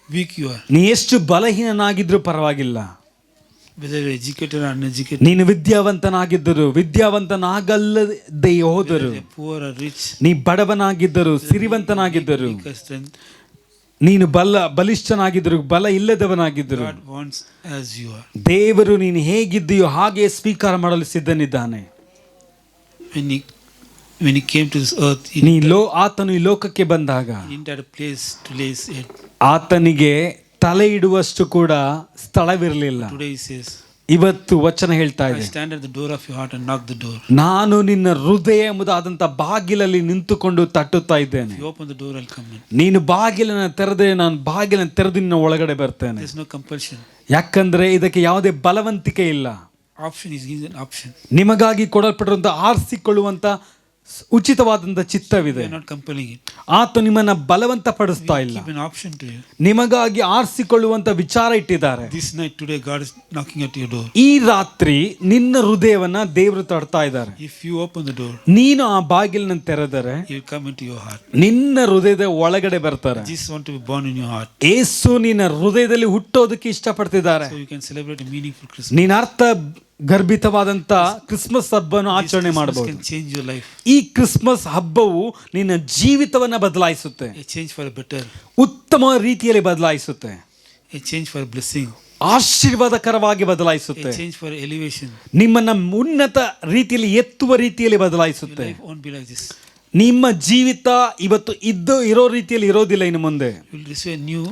weak you are, ನೀ ಎಷ್ಟು ಬಲಹೀನನಾಗಿದ್ರೂ ಪರವಾಗಿಲ್ಲ, whether you're educated or uneducated, ನೀನು ವಿದ್ಯಾವಂತನಾಗಿದ್ದರು, ವಿದ್ಯಾವಂತನಾಗಲ್ಲದೆ ಹೋದರು, whether you're poor or rich, ನೀ ಬಡವನಾಗಿದ್ದರು, ಸಿರಿವಂತನಾಗಿದ್ದರು, weak or strength, ನೀನು ಬಲಿಷ್ಠನಾಗಿದ್ದರು, ಬಲ ಇಲ್ಲದವನಾಗಿದ್ದರು, God wants as you are. ದೇವರು ನೀನು ಹೇಗಿದ್ದೀಯೋ ಹಾಗೆ ಸ್ವೀಕಾರ ಮಾಡಲು ಸಿದ್ಧನಿದ್ದಾನೆ. When he came to this earth, ಆತನು ಈ ಲೋಕಕ್ಕೆ ಬಂದಾಗ he didn't have a place to lay his head. ಆತನಿಗೆ ತಲೆ ಇಡುವಷ್ಟು ಕೂಡ ಸ್ಥಳವಿರಲಿಲ್ಲ. Today he says, ಇವತ್ತು ವಚನ ಹೇಳ್ತಾ I ಇದೆ, stand at the door of your heart and knock the door. ನಾನು ನಿನ್ನ ಹೃದಯ ಎಂಬುದಾದಂತ ಬಾಗಿಲಲ್ಲಿ ನಿಂತುಕೊಂಡು ತಟ್ಟುತ್ತಾ ಇದ್ದೇನೆ. If you open the door, I'll come in. ನೀನು ಬಾಗಿಲನ್ನು ತೆರೆದ್ರೆ ನಾನು ಬಾಗಿಲನ್ನು ತೆರೆದು ನಿನ್ನ ಒಳಗಡೆ ಬರ್ತೇನೆ. There's no compulsion. ಯಾಕಂದ್ರೆ ಇದಕ್ಕೆ ಯಾವುದೇ ಬಲವಂತಿಕೆ ಇಲ್ಲ. Option is an option. ನಿಮಗಾಗಿ ಕೊಡಲ್ಪಟ್ಟಿರುವಂತ ಆರಿಸಿಕೊಳ್ಳುವಂತ ಉಚಿತವಾದಂಥ ಚಿತ್ತವಿದೆ. We are not compelling it. ಆತ ನಿಮ್ಮನ್ನ ಬಲವಂತ ಪಡಿಸ್ತಾ ಇಲ್ಲ. Give an option to you. ನಿಮಗಾಗಿ ಆರಿಸಿಕೊಳ್ಳುವಂತ ವಿಚಾರ ಇಟ್ಟಿದ್ದಾರೆ. This night, today, God is knocking at your door. ಈ ರಾತ್ರಿ ನಿನ್ನ ಹೃದಯವನ್ನ ದೇವರು ತಡ್ತಾ ಇದ್ದಾರೆ. If you open the door, ನೀನು ಆ ಬಾಗಿಲನ್ನು ತೆರೆದರೆ He will come into your heart. ನಿನ್ನ ಹೃದಯದ ಒಳಗಡೆ ಬರ್ತಾರೆ. Jesus wants to be born in your heart, ಯೇಸು ನಿನ್ನ ಹೃದಯದಲ್ಲಿ ಹುಟ್ಟೋದಕ್ಕೆ ಇಷ್ಟಪಡ್ತಿದ್ದಾರೆ. so you can celebrate a meaningful Christmas. ನೀನ್ ಅರ್ಥ ಗರ್ಭಿತವಾದಂತ ಕ್ರಿಸ್ಮಸ್ ಹಬ್ಬವನ್ನು ಆಚರಣೆ Christmas ಮಾಡಬಹುದು. can change your life. ಈ ಕ್ರಿಸ್ಮಸ್ ಹಬ್ಬವು ನಿನ್ನ ಜೀವಿತವನ್ನ ಬದಲಾಯಿಸುತ್ತೆ, A change for a better, ಉತ್ತಮ ರೀತಿಯಲ್ಲಿ ಬದಲಾಯಿಸುತ್ತೆ, a change for a blessing, ಆಶೀರ್ವಾದಕರವಾಗಿ a ಬದಲಾಯಿಸುತ್ತೆ, change for elevation. ನಿಮ್ಮನ್ನ ಉನ್ನತ ರೀತಿಯಲ್ಲಿ ಎತ್ತುವ ರೀತಿಯಲ್ಲಿ Your ಬದಲಾಯಿಸುತ್ತೆ. life won't be like this. ನಿಮ್ಮ ಜೀವಿತ ಇವತ್ತು ಇರೋ ರೀತಿಯಲ್ಲಿ ಇರೋದಿಲ್ಲ. ಇನ್ನು ಮುಂದೆ You will receive a new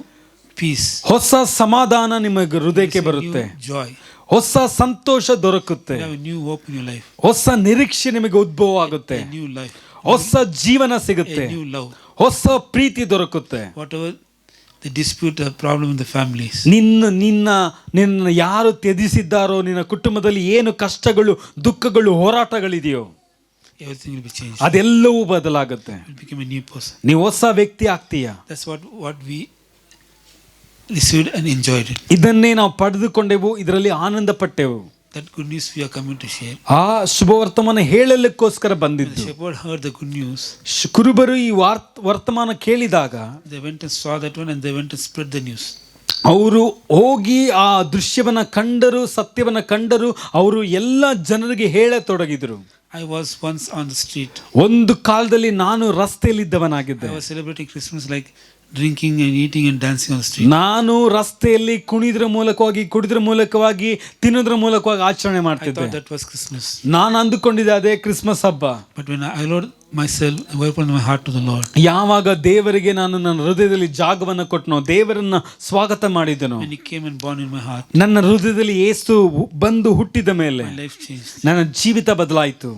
peace, ಹೊಸ ಸಮಾಧಾನ ನಿಮ್ಮ ಹೃದಯಕ್ಕೆ receive a ಬರುತ್ತೆ, new joy. ಹೊಸ ಸಂತೋಷ ದೊರಕುತ್ತೆ, You have a new hope in your life, ಹೊಸ ನಿರೀಕ್ಷೆ ನಿಮಗೆ ಉದ್ಭವ ಆಗುತ್ತೆ, a new life, ಹೊಸ ಜೀವನ ಸಿಗುತ್ತೆ, a new love. ಹೊಸ ಪ್ರೀತಿ ದೊರಕುತ್ತೆ. Whatever the dispute or problem in the families, ನಿನ್ನ ಯಾರು ತ್ಯಜಿಸಿದ್ದಾರೋ, ನಿನ್ನ ಕುಟುಂಬದಲ್ಲಿ ಏನು ಕಷ್ಟಗಳು, ದುಃಖಗಳು, ಹೋರಾಟಗಳಿದೆಯೋ everything will be changed. ಅದೆಲ್ಲವೂ ಬದಲಾಗುತ್ತೆ. You will become a new person. ನೀವು ಹೊಸ ವ್ಯಕ್ತಿ ಆಗ್ತೀಯ. That's what we received and enjoyed it. ಇದನ್ನೇ ನಾವು ಪಡೆದುಕೊಂಡೆವು, ಇದರಲ್ಲಿ ಆನಂದ ಪಟ್ಟೆವು. That good news we are coming to share. ಆ ಶುಭವರ್ತಮಾನ ಹೇಳಲಿಕ್ಕೋಸ್ಕರ When the ಬಂದಿದ್ದು. shepherd heard the good news, ಕುರುಬರು ಈ ವರ್ತಮಾನ ಕೇಳಿದಾಗ they went and saw that one and they went and spread the news. ಅವರು ಹೋಗಿ ಆ ದೃಶ್ಯವನ್ನ ಕಂಡರು, ಸತ್ಯವನ್ನ ಕಂಡರು, ಅವರು ಎಲ್ಲ ಜನರಿಗೆ ಹೇಳತೊಡಗಿದರು. I was once on the street. ಒಂದು ಕಾಲದಲ್ಲಿ ನಾನು ರಸ್ತೆಯಲ್ಲಿದ್ದವನಾಗಿದ್ದೆ. I was celebrating Christmas like drinking and eating and dancing on the street. ನಾನು ರಸ್ತೆಯಲ್ಲಿ ಕುಣಿದ್ರ ಮೂಲಕವಾಗಿ, ಕುಡಿದ್ರ ಮೂಲಕವಾಗಿ, ತಿನ್ನೋದ್ರ ಮೂಲಕವಾಗಿ ಆಚರಣೆ I ಮಾಡ್ತಿದ್ದೆ. thought that was Christmas. ನಾನು ಅಂದುಕೊಂಡಿದ್ದೆ ಅದೇ ಕ್ರಿಸ್ಮಸ್ ಹಬ್ಬ. But when I allowed myself, I opened my heart to the Lord. ಯಾವಾಗ ದೇವರಿಗೆ ನಾನು ನನ್ನ ಹೃದಯದಲ್ಲಿ ಜಾಗವನ್ನು ಕೊಟ್ಟನೋ, ದೇವರನ್ನ ಸ್ವಾಗತ ಮಾಡಿದನೋ, When He came and born in my heart, ನನ್ನ ಹೃದಯದಲ್ಲಿ ಯೇಸು ಬಂದು ಹುಟ್ಟಿದ ಮೇಲೆ my life changed. ನನ್ನ ಜೀವಿತ ಬದಲಾಯಿತು.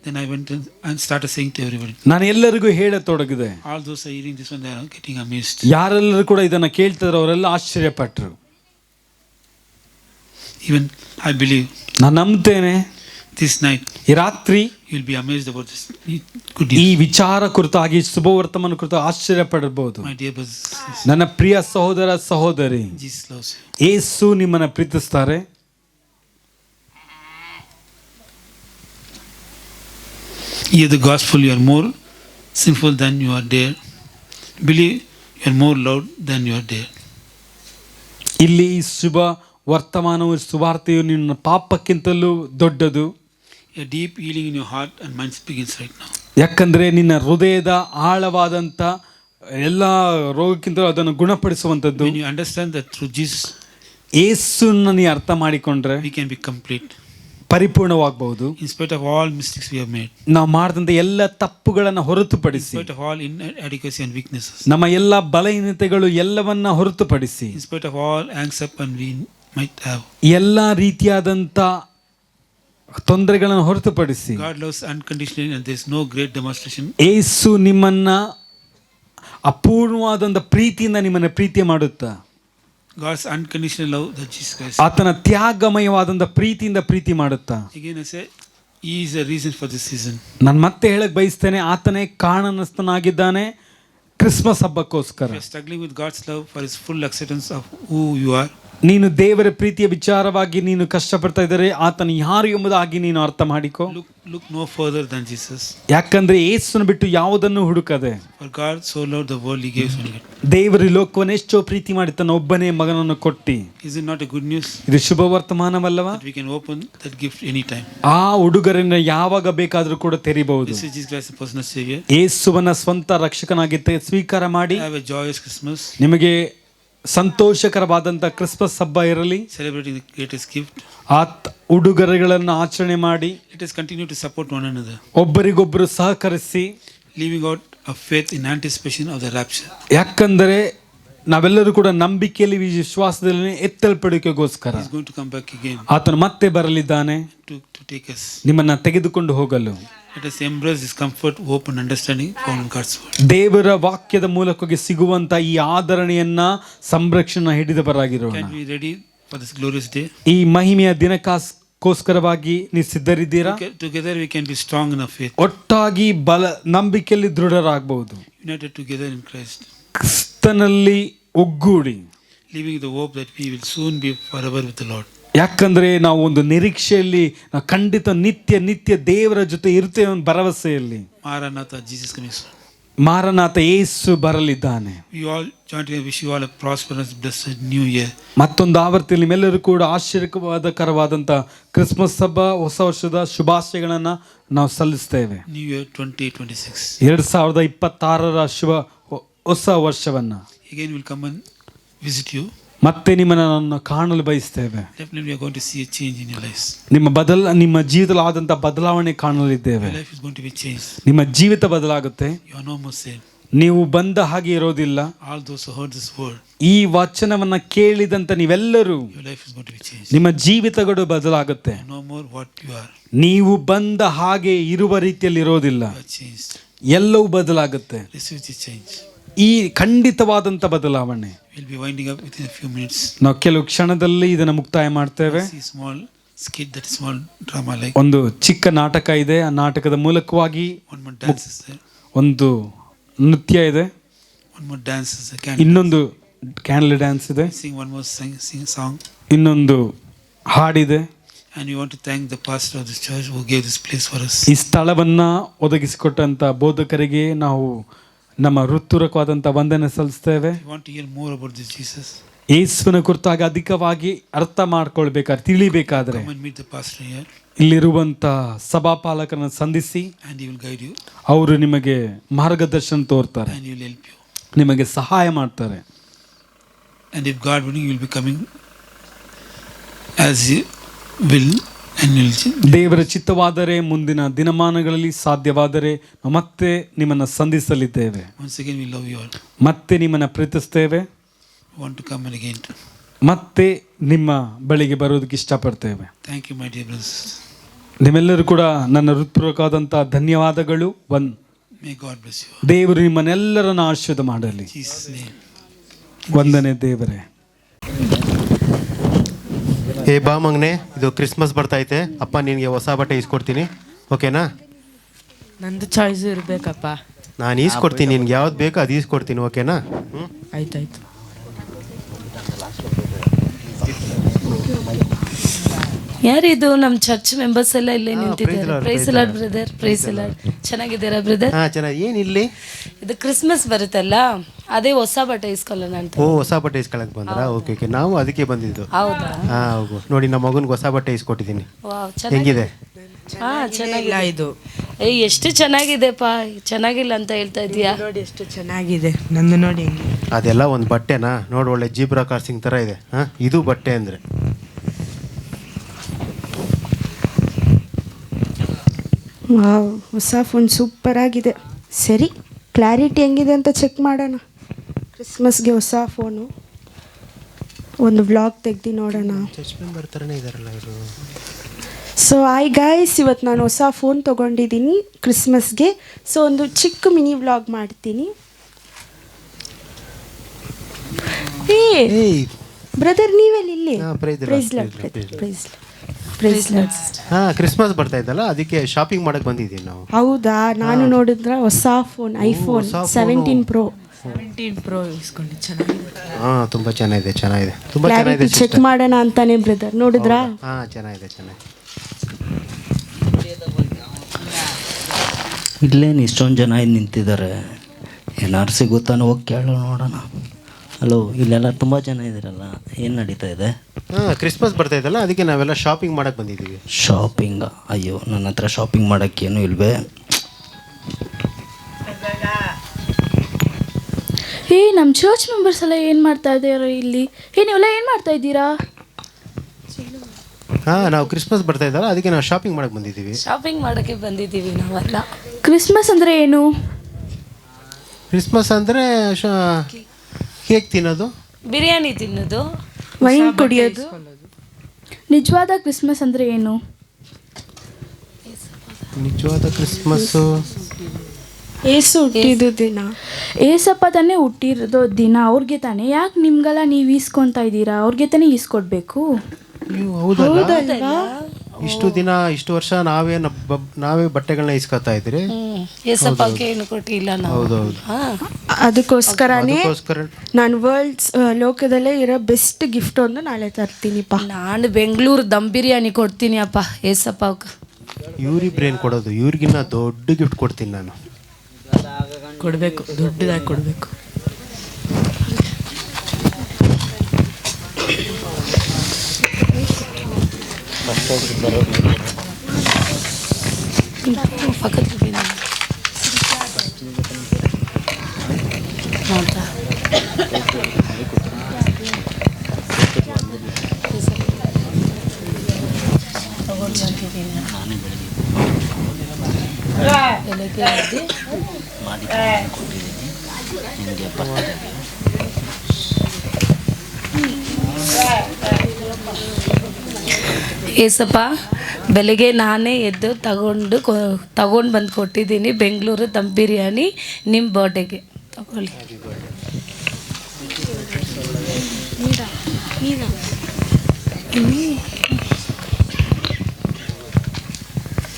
Then I went and started saying to everybody, ನಾನು ಎಲ್ಲರಿಗೂ ಹೇಳತೊಡಗಿದೆ. all those are hearing this one, they are getting amazed. ಯಾರೆಲ್ಲರೂ ಕೂಡ ಇದನ್ನ ಕೇಳ್ತಿದ್ರು ಅವರೆಲ್ಲ ಆಶ್ಚರ್ಯಪಟ್ಟರು. Even I believe ನಾನು ನಂಬ್ತೇನೆ this night ಈ ರಾತ್ರಿ you will be amazed about this good ಈ news. ವಿಚಾರ ಕುರಿತಾಗಿ, ಶುಭವರ್ತಮಾನ ಕುರಿತು ಆಶ್ಚರ್ಯ ಪಡಬಹುದು. My dear brothers and sisters, ನನ್ನ ಪ್ರಿಯ ಸಹೋದರ ಸಹೋದರಿ, Jesus loves you. ಯೇಸು ನಿಮ್ಮನ್ನ ಪ್ರೀತಿಸ್ತಾರೆ. Hear the gospel, you are more sinful than you are there. Believe you are more loved than you are there. ಇಲ್ಲಿ ಈ ಶುಭ ವರ್ತಮಾನವು, ಸುವಾರ್ತೆಯು ನಿನ್ನ ಪಾಪಕ್ಕಿಂತಲೂ ದೊಡ್ಡದು. A deep healing in your heart and mind begins right now. ಯಾಕಂದ್ರೆ ನಿನ್ನ ಹೃದಯದ ಆಳವಾದಂತ ಎಲ್ಲ ರೋಗಕ್ಕಿಂತಲೂ ಅದನ್ನು ಗುಣಪಡಿಸುವಂಥದ್ದು. When you understand that through Jesus ಯೇಸುನ್ನ ನೀ ಅರ್ಥ ಮಾಡಿಕೊಂಡ್ರೆ we can be complete. ಪರಿಪೂರ್ಣವಾಗಬಹುದು. In spite of all mistakes we have made, ನಾವು ಮಾಡಿದಂಥ ಎಲ್ಲ ತಪ್ಪುಗಳನ್ನು in ಹೊರತುಪಡಿಸಿ, spite of all inadequacy and weaknesses, ನಮ್ಮ ಎಲ್ಲ ಬಲಹೀನತೆಗಳು ಎಲ್ಲವನ್ನ ಹೊರತುಪಡಿಸಿ, in spite of all angst and we might have, ಎಲ್ಲ ರೀತಿಯಾದಂಥ ತೊಂದರೆಗಳನ್ನು ಹೊರತುಪಡಿಸಿ, God loves unconditionally and there is no great demonstration. ಯೇಸು ನಿಮ್ಮನ್ನ ಅಪೂರ್ಣವಾದಂಥ ಪ್ರೀತಿಯಿಂದ ನಿಮ್ಮನ್ನ ಪ್ರೀತಿ ಮಾಡುತ್ತಾ, God's unconditional love that Jesus Christ. ಆತನ ತ್ಯಾಗಮಯವಾದಂಥ ಪ್ರೀತಿಯಿಂದ ಪ್ರೀತಿ ಮಾಡುತ್ತಾ. Again I say, He is the reason for this season. ನಾನು ಮತ್ತೆ ಹೇಳಕ್ ಬಯಸ್ತೇನೆ, ಆತನೇ ಕಾರಣಸ್ಥನಾಗಿದ್ದಾನೆ Christmas ಹಬ್ಬಕ್ಕೋಸ್ಕರ. If you are struggling with God's love for His full acceptance of who you are, ನೀನು ದೇವರ ಪ್ರೀತಿಯ ವಿಚಾರವಾಗಿ ನೀನು ಕಷ್ಟಪಡ್ತಾ ಇದ್ದರೆ ಆತನು ಯಾರು ಎಂಬುದಾಗಿ ನೀನು ಅರ್ಥ ಮಾಡಿಕೊ. look no further than Jesus. ಯಾಕಂದ್ರೆ ಯೇಸುವನ್ನು ಬಿಟ್ಟು ಯಾವುದನ್ನು ಹುಡುಕದೆ, For God so loved the world, He gave His only Son. ದೇವರು ಈ ಲೋಕವನ್ನು ಎಷ್ಟೋ ಪ್ರೀತಿ ಮಾಡಿ ತನ್ನ ಒಬ್ಬನೇ ಮಗನನ್ನು ಕೊಟ್ಟಿ. Is it not a good news ಇದು ಶುಭ ವರ್ತಮಾನವಲ್ಲವಾ? that we can open that gift anytime? ಆ ಉಡುಗೊರೆಯನ್ನು ಯಾವಾಗ ಬೇಕಾದರೂ ಕೂಡ ತೆರಿಬಹುದು. This is Jesus Christ, the personal Savior. ಯೇಸುವನ್ನ ಸ್ವಂತ ರಕ್ಷಕನಾಗಿ ಸ್ವೀಕಾರ ಮಾಡಿ Have a joyous Christmas, ನಿಮಗೆ ಸಂತೋಷಕರವಾದಂಥ ಕ್ರಿಸ್ಮಸ್ ಹಬ್ಬ ಇರಲಿ. celebrating the greatest gift. ಆ ಉಡುಗೊರೆಗಳನ್ನು ಆಚರಣೆ ಮಾಡಿ Let us continue to support one another, ಒಬ್ಬರಿಗೊಬ್ಬರು ಸಹಕರಿಸಿ, living out of faith in anticipation of the rapture. ಯಾಕಂದರೆ ನಾವೆಲ್ಲರೂ ಕೂಡ ನಂಬಿಕೆಯಲ್ಲಿ, ವಿಶ್ವಾಸದಲ್ಲಿ ಎತ್ತಲ್ಪಡಿಕೆಗೋಸ್ಕರ He is going to come back again ಆತನು ಮತ್ತೆ ಬರಲಿದ್ದಾನೆ to take us. ನಿಮ್ಮನ್ನ ತೆಗೆದುಕೊಂಡು ಹೋಗಲು. Let us embrace this comfort, hope and understanding found in God's word. ದೇವರ ವಾಕ್ಯದ ಮೂಲಕವಾಗಿ ಸಿಗುವಂತ ಈ ಆದರಣೆಯನ್ನ, ಸಂರಕ್ಷಣೆ ಹಿಡಿದವರಾಗಿರೋಣ. Can we be ready for this glorious day? ಈ ಮಹಿಮೆಯ ದಿನಕ್ಕಾಗಿ ಗೋಸ್ಕರವಾಗಿ ನೀವು ಸಿದ್ಧರಿದ್ದೀರಾ? Together we can be strong in our faith. ಒಟ್ಟಾಗಿ ನಂಬಿಕೆಯಲ್ಲಿ ದೃಢರಾಗಬಹುದು. United together in Christ. ಕ್ರಿಸ್ತನಲ್ಲಿ ಒಗ್ಗೂಡಿ Living the hope that we will soon be forever with the Lord. ಯಾಕಂದ್ರೆ ನಾವು ಒಂದು ನಿರೀಕ್ಷೆಯಲ್ಲಿ ನಾವು ಖಂಡಿತ ನಿತ್ಯ ದೇವರ ಜೊತೆ ಇರ್ತೇವೆ ಒಂದು ಭರವಸೆಯಲ್ಲಿ. Maranatha, Jesus coming soon. ಮಾರನಾಥ ಯೇಸು ಬರಲಿದ್ದಾನೆ. We all join together, wish you all a prosperous, blessed new year. ಮತ್ತೊಂದು ಆವೃತ್ತಿಯಲ್ಲಿ ನಿಮ್ಮೆಲ್ಲರೂ ಕೂಡ ಆಶ್ಚರ್ಯಕರವಾದಂಥ ಕ್ರಿಸ್ಮಸ್ ಹಬ್ಬ, ಹೊಸ ವರ್ಷದ ಶುಭಾಶಯಗಳನ್ನು ನಾವು ಸಲ್ಲಿಸ್ತೇವೆ. New year 2026. 2026ರ ಶುಭ ಹೊಸ ವರ್ಷವನ್ನ. Again we'll come and visit you. ಮತ್ತೆ ನಿಮ್ಮನ್ನು ಕಾಣಲು ಬಯಸ್ತೇವೆ. Definitely we are going to see a change in your lives. ನಿಮ್ಮ ಜೀವಿತದಲ್ಲಿ ಆದಂಥ ಬದಲಾವಣೆ ಕಾಣಲಿದ್ದೇವೆ. Your life is going to be changed. ನಿಮ್ಮ ಜೀವಿತ ಬದಲಾಗುತ್ತೆ. You are no more same. ನೀವು ಬಂದ ಹಾಗೆ ಇರೋದಿಲ್ಲ. All those who heard this word, ಈ ವಚನವನ್ನ ಕೇಳಿದಂತ ನೀವೆಲ್ಲರೂ your life is going to be changed. ನಿಮ್ಮ ಜೀವಿತಗಳು ಬದಲಾಗುತ್ತೆ. No more what you are. ನೀವು ಬಂದ ಹಾಗೆ ಇರುವ ರೀತಿಯಲ್ಲಿ ಇರೋದಿಲ್ಲ. You are changed. ಎಲ್ಲವೂ ಬದಲಾಗುತ್ತೆ. Receive the change. ಈ ಖಂಡಿತವಾದಂಥ ಬದಲಾವಣೆ. We'll be winding up within a few minutes. ನಾವು ಕೆಲವು ಕ್ಷಣದಲ್ಲಿ ಇದನ್ನು ಮುಕ್ತಾಯ ಮಾಡ್ತೇವೆ. See small skit, that small drama like. ಒಂದು ಚಿಕ್ಕ ನಾಟಕ ಇದೆ. ಆ ನಾಟಕದ ಮೂಲಕವಾಗಿ One more dance is there. ಒಂದು ನೃತ್ಯ ಇದೆ. One more dance is there. ಇನ್ನೊಂದು ಕ್ಯಾಂಡಲ್ ಡ್ಯಾನ್ಸ್ ಇದೆ. Sing one more sing song. ಇನ್ನೊಂದು ಹಾಡಿದೆ. And we want to thank the pastor of this church who gave this place for us. ಈ ಸ್ಥಳವನ್ನ ಒದಗಿಸಿಕೊಟ್ಟಂತ ಬೋಧಕರಿಗೆ ನಾವು ನಮ್ಮ ಹೃತ್ಪೂರ್ವಕವಾದಂಥ ವಂದನೆ ಸಲ್ಲಿಸ್ತೇವೆ. We want to hear more about this Jesus. ಯೇಸುವಿನ ಕುರಿತಾಗಿ ಅಧಿಕವಾಗಿ ಅರ್ಥ ಮಾಡ್ಕೊಳ್ಬೇಕಾದ್ರೆ, ತಿಳಿಬೇಕಾದ್ರೆ Come and meet the pastor here. ಇಲ್ಲಿರುವಂಥ ಸಭಾಪಾಲಕರನ್ನು ಸಂಧಿಸಿ And he will guide you. ಅವರು ನಿಮಗೆ ಮಾರ್ಗದರ್ಶನ ತೋರ್ತಾರೆ, And he will help you. ನಿಮಗೆ ಸಹಾಯ ಮಾಡ್ತಾರೆ. And if God willing, you will be coming as He will, and will. ದೇವರ ಚಿತ್ತವಾದರೆ ಮುಂದಿನ ದಿನಮಾನಗಳಲ್ಲಿ ಸಾಧ್ಯವಾದರೆ ನಾವು ಮತ್ತೆ ನಿಮ್ಮನ್ನು ಸಂಧಿಸಲಿದ್ದೇವೆ. Once again, we love you all. ಮತ್ತೆ ನಿಮ್ಮನ್ನು ಪ್ರೀತಿಸ್ತೇವೆ. We want to come and again. ಮತ್ತೆ ನಿಮ್ಮ ಬಳಿಗೆ ಬರೋದಕ್ಕೆ ಇಷ್ಟಪಡ್ತೇವೆ. Thank you, my dear brothers. ನಿಮ್ಮೆಲ್ಲರೂ ಕೂಡ ನನ್ನ ಹೃತ್ಪೂರ್ವಕವಾದಂಥ ಧನ್ಯವಾದಗಳು. May God bless you. ದೇವರು ನಿಮ್ಮನ್ನೆಲ್ಲರನ್ನ ಆಶೀರ್ವಾದ ಮಾಡಲಿ. In Jesus' name. ವಂದನೆ ದೇವರೇ. ಏ ಬಾ ಮಗನೆ, ಇದು ಕ್ರಿಸ್ಮಸ್ ಬರ್ತೈತೆ. ಅಪ್ಪ ನಿನಗೆ ಹೊಸ ಬಟ್ಟೆ ಈಸ್ಕೊಡ್ತೀನಿ, ಓಕೆನಾ? ನಂದು ಚಾಯ್ಸ್ ಇರಬೇಕಪ್ಪ. ನಾನು ಈಸ್ಕೊಡ್ತೀನಿ, ನಿನ್ಗೆ ಯಾವ್ದು ಬೇಕೋ ಅದು ಈಸ್ಕೊಡ್ತೀನಿ, ಓಕೆನಾ? ಆಯ್ತಾಯ್ತು. ಯಾರಿದು? ನಮ್ಮ ಚರ್ಚ್ ಮೆಂಬರ್ಸ್ ಎಲ್ಲ ಇಲ್ಲೇ ನಿಂತಿದ್ದಾರೆ. Praise lord brother, praise lord. ಚೆನ್ನಾಗಿದ್ದೀರಾ ಬ್ರದರ್? ಹಾಂ ಚೆನ್ನಾಗಿ. ಏನು ಇಲ್ಲಿ ಇದು ಕ್ರಿಸ್ಮಸ್ ಬರುತ್ತಲ್ಲ, ಅದೇ ಹೊಸ ಬಟ್ಟೆ ಇಸ್ಕೊಳ್ಳೋಣ ಅಂತ. ಓ, ಹೊಸ ಬಟ್ಟೆ ಇಸ್ಕೊಳಕ್ ಬಂದ್ರಾ? ಓಕೆ ಓಕೆ, ನಾವು ಅದಕ್ಕೆ ಬಂದಿದ್ದು. ಹೌದಾ? ಹಾಂ ಹೋಗು. ನೋಡಿ, ನಮ್ಮ ಮಗನಿಗೆ ಹೊಸ ಬಟ್ಟೆ ಇಸ್ಕೊಟ್ಟಿದ್ದೀನಿ. ವಾವ್, ಹೆಂಗಿದೆ? ಹಾ, ಚೆನ್ನಾಗಿಲ್ಲ ಇದು. ಎಷ್ಟು ಚೆನ್ನಾಗಿದೆಪ್ಪ. ಚೆನ್ನಾಗಿಲ್ಲ ಅಂತ ಹೇಳ್ತಾ ಇದೀಯಾ? ನೋಡಿ ಎಷ್ಟು ಚೆನ್ನಾಗಿದೆ. ನಂದು ನೋಡಿ. ಅದೆಲ್ಲ ಒಂದು ಬಟ್ಟೆನಾ? ನೋಡಿ, ಒಳ್ಳೆ ಜೀಬ್ರಾ ಕ್ರಾಸಿಂಗ್ ಥರ ಇದೆ. ಹಾಂ, ಇದು ಬಟ್ಟೆ ಅಂದರೆ. ವಾವ್, ಹೊಸ ಫೋನ್ ಸೂಪರ್ ಆಗಿದೆ. ಸರಿ, ಕ್ಲಾರಿಟಿ ಹೆಂಗಿದೆ ಅಂತ ಚೆಕ್ ಮಾಡೋಣ. ಕ್ರಿಸ್ಮಸ್ಗೆ ಹೊಸ ಫೋನು, ಒಂದು ವ್ಲಾಗ್ ತೆಗ್ದು ನೋಡೋಣ. ಚರ್ಚ್ ಮೆಂಬರ್ ಥರನೇ ಇದಾರಲ್ಲ ಇವರು. ಸೊ ಗೈಸ್, ಇವತ್ತು ನಾನು ಹೊಸ ಫೋನ್ ತೊಗೊಂಡಿದ್ದೀನಿ ಕ್ರಿಸ್ಮಸ್ಗೆ. ಸೊ ಒಂದು ಚಿಕ್ಕ ಮಿನಿ ವ್ಲಾಗ್ ಮಾಡ್ತೀನಿ. ಬ್ರದರ್, ನೀವೆಲ್ಲಿ? ಇಲ್ಲಿ ಹಾಂ, ಕ್ರಿಸ್ಮಸ್ ಬರ್ತಾ ಇದ್ದಲ್ಲ, ಅದಕ್ಕೆ ಶಾಪಿಂಗ್ ಮಾಡಕ್ಕೆ ಬಂದಿದ್ದೀವಿ ನಾವು. ಹೌದಾ? ನಾನು ನೋಡಿದ್ರೆ ಹೊಸ ಫೋನ್, ಐಫೋನ್ 17 Pro. 17 Pro ಇಸ್ಕೊಂಡು ಚೆನ್ನಾಗಿದೆ. ಹಾಂ, ತುಂಬ ಚೆನ್ನಾಗಿದೆ, ಚೆನ್ನಾಗಿದೆ, ತುಂಬ ಚೆನ್ನಾಗಿದೆ. ಚೆಕ್ ಮಾಡೋಣ ಅಂತಾನೆ ಬ್ರದರ್, ನೋಡಿದ್ರಾ? ಹಾಂ, ಚೆನ್ನಾಗಿದೆ, ಚೆನ್ನಾಗಿದೆ. ಇಲ್ಲೇನು ಇಷ್ಟೊಂದು ಜನ ಇಲ್ಲಿ ನಿಂತಿದ್ದಾರೆ, ಏನಾರು ಸಿಗುತ್ತಾನೋ ಹೋಗಿ ಕೇಳೋ ನೋಡೋಣ. ಹಲೋ, ಇಲ್ಲೆಲ್ಲ ತುಂಬ ಜನ ಇದ್ದೀರಲ್ಲ, ಏನು ನಡೀತಾ ಇದೆ? ಹಾಂ, ಕ್ರಿಸ್ಮಸ್ ಬರ್ತಾ ಇದ್ದಲ್ಲ, ಅದಕ್ಕೆ ನಾವೆಲ್ಲ ಶಾಪಿಂಗ್ ಮಾಡಕ್ಕೆ ಬಂದಿದ್ದೀವಿ. ಶಾಪಿಂಗ? ಅಯ್ಯೋ, ನನ್ನ ಹತ್ರ ಶಾಪಿಂಗ್ ಮಾಡೋಕ್ಕೇನು ಇಲ್ವೇ. ನಮ್ಮ ಚರ್ಚ್ ಮೆಂಬರ್ಸ್ ಎಲ್ಲ ಏನು ಮಾಡ್ತಾ ಇದ್ದಾರೆ ಇಲ್ಲಿ? ನೀವೆಲ್ಲ ಏನು ಮಾಡ್ತಾ ಇದ್ದೀರಾ? ಹಾಂ, ನಾವು ಕ್ರಿಸ್ಮಸ್ ಬರ್ತಾ ಇದ್ದಲ್ಲ, ಅದಕ್ಕೆ ನಾವು ಶಾಪಿಂಗ್ ಮಾಡಕ್ಕೆ ಬಂದಿದ್ದೀವಿ. ಶಾಪಿಂಗ್ ಮಾಡೋಕ್ಕೆ ಬಂದಿದ್ದೀವಿ ನಾವೆಲ್ಲ. ಕ್ರಿಸ್ಮಸ್ ಅಂದರೆ ಏನು? ಕ್ರಿಸ್ಮಸ್ ಅಂದರೆ ಕೇಕ್ ತಿನ್ನೋದು, ಬಿರಿಯಾನಿ ತಿನ್ನೋದು, ವೈನ್ ಕುಡಿಯೋದು. ನಿಜವಾದ ಕ್ರಿಸ್ಮಸ್ ಅಂದರೆ ಏನು? ನಿಜವಾದ ಕ್ರಿಸ್ಮಸ್ಸು ಏಸು ಹುಟ್ಟಿದ ದಿನ. ಏಸಪ್ಪ ತಾನೇ ಹುಟ್ಟಿರೋದು ದಿನ, ಅವ್ರಿಗೆ ತಾನೇ. ಯಾಕೆ ನಿಮ್ಗೆಲ್ಲ ನೀವು ಈಸ್ಕೊತಾ ಇದ್ದೀರಾ? ಅವ್ರಿಗೆ ತಾನೇ ಈಸ್ಕೊಡ್ಬೇಕು. ಇಷ್ಟು ದಿನ ಇಷ್ಟು ವರ್ಷ ನಾವೇ ಬಟ್ಟೆಗಳನ್ನ ಇಸ್ಕೊತಾ ಇದ್ರಿ. ಏಸಪ್ಪಗೆ ಏನು ಕೊಟ್ಟಿಲ್ಲ ನಾವು. ಹೌದೌದು. ಅದಕ್ಕೋಸ್ಕರನೇ ನಾನು ಲೋಕದಲ್ಲೇ ಇರೋ ಬೆಸ್ಟ್ ಗಿಫ್ಟ್ ಒಂದು ನಾಳೆ ತರ್ತೀನಿಪ್ಪ. ನಾನು ಬೆಂಗಳೂರು ದಮ್ ಬಿರಿಯಾನಿ ಕೊಡ್ತೀನಿ ಅಪ್ಪ ಏಸಪ್ಪ. ಇವ್ರಿಗೆ ಬ್ರೇನ್ ಕೊಡೋದು, ಇವ್ರಿಗಿನ್ನ ದೊಡ್ಡ ಗಿಫ್ಟ್ ಕೊಡ್ತೀನಿ ನಾನು. ಕೊಡಬೇಕು, ದೊಡ್ಡದಾಗಿ ಕೊಡಬೇಕು. ಏಸಪ್ಪ, ಬೆಳಗ್ಗೆ ನಾನೇ ಎದ್ದು ತಗೊಂಡು ಬಂದು ಕೊಟ್ಟಿದ್ದೀನಿ ಬೆಂಗಳೂರು ದಮ್ ಬಿರಿಯಾನಿ ನಿಮ್ಮ ಬರ್ಡೇಗೆ. ತಗೊಳ್ಳಿ.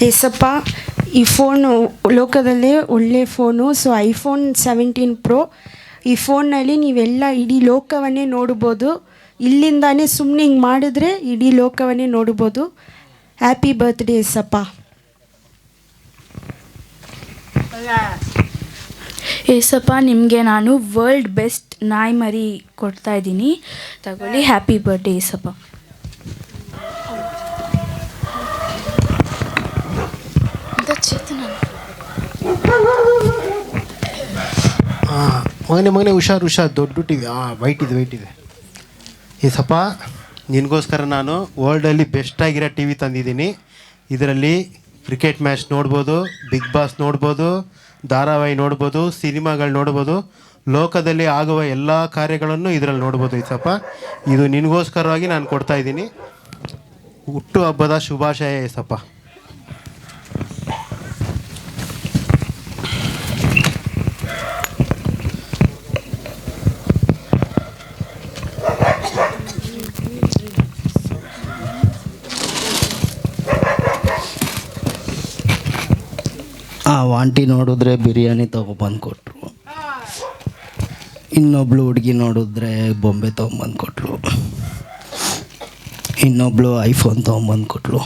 ಏಸಪ್ಪ, ಈ ಫೋನು ಲೋಕದಲ್ಲೇ ಒಳ್ಳೆ ಫೋನು. ಸೊ iPhone 17 Pro, ಈ ಫೋನ್ನಲ್ಲಿ ನೀವೆಲ್ಲ ಇಡೀ ಲೋಕವನ್ನೇ ನೋಡ್ಬೋದು. ಇಲ್ಲಿಂದಾನೇ ಸುಮ್ಮನೆ ಹಿಂಗೆ ಮಾಡಿದ್ರೆ ಇಡೀ ಲೋಕವನ್ನೇ ನೋಡ್ಬೋದು. Happy birthday Yesappa. ಏಸಪ್ಪ, ನಿಮಗೆ ನಾನು ವರ್ಲ್ಡ್ ಬೆಸ್ಟ್ ನಾಯಿ ಮರಿ ಕೊಡ್ತಾ ಇದ್ದೀನಿ, ತಗೊಳ್ಳಿ. ಹ್ಯಾಪಿ ಬರ್ಡೇ ಏಸಪ್ಪ. ಮಗನೇ ಹುಷಾರು, ದೊಡ್ಡ ಟಿವಿ. ವೈಟ್ ಇದೆ. ಏಸಪ್ಪ, ನಿನಗೋಸ್ಕರ ನಾನು ವರ್ಲ್ಡಲ್ಲಿ ಬೆಸ್ಟಾಗಿರೋ ಟಿ ವಿ ತಂದಿದ್ದೀನಿ. ಇದರಲ್ಲಿ ಕ್ರಿಕೆಟ್ ಮ್ಯಾಚ್ ನೋಡ್ಬೋದು, ಬಿಗ್ ಬಾಸ್ ನೋಡ್ಬೋದು, ಧಾರಾವಾಹಿ ನೋಡ್ಬೋದು, ಸಿನಿಮಾಗಳು ನೋಡ್ಬೋದು, ಲೋಕದಲ್ಲಿ ಆಗುವ ಎಲ್ಲ ಕಾರ್ಯಗಳನ್ನು ಇದರಲ್ಲಿ ನೋಡ್ಬೋದು. ಏಸಪ್ಪ, ಇದು ನಿನಗೋಸ್ಕರವಾಗಿ ನಾನು ಕೊಡ್ತಾ ಇದ್ದೀನಿ. ಹುಟ್ಟು ಹಬ್ಬದ ಶುಭಾಶಯ ಏಸಪ್ಪ. ಆ ಆಂಟಿ ನೋಡಿದ್ರೆ ಬಿರಿಯಾನಿ ತೊಗೊಬಂದು ಕೊಟ್ಟರು. ಇನ್ನೊಬ್ಳು ಹುಡುಗಿ ನೋಡಿದ್ರೆ ಬೊಂಬೆ ತೊಗೊಂಬಂದು ಕೊಟ್ಟರು. ಇನ್ನೊಬ್ಳು ಐಫೋನ್ ತೊಗೊಂಬಂದು ಕೊಟ್ಟಳು.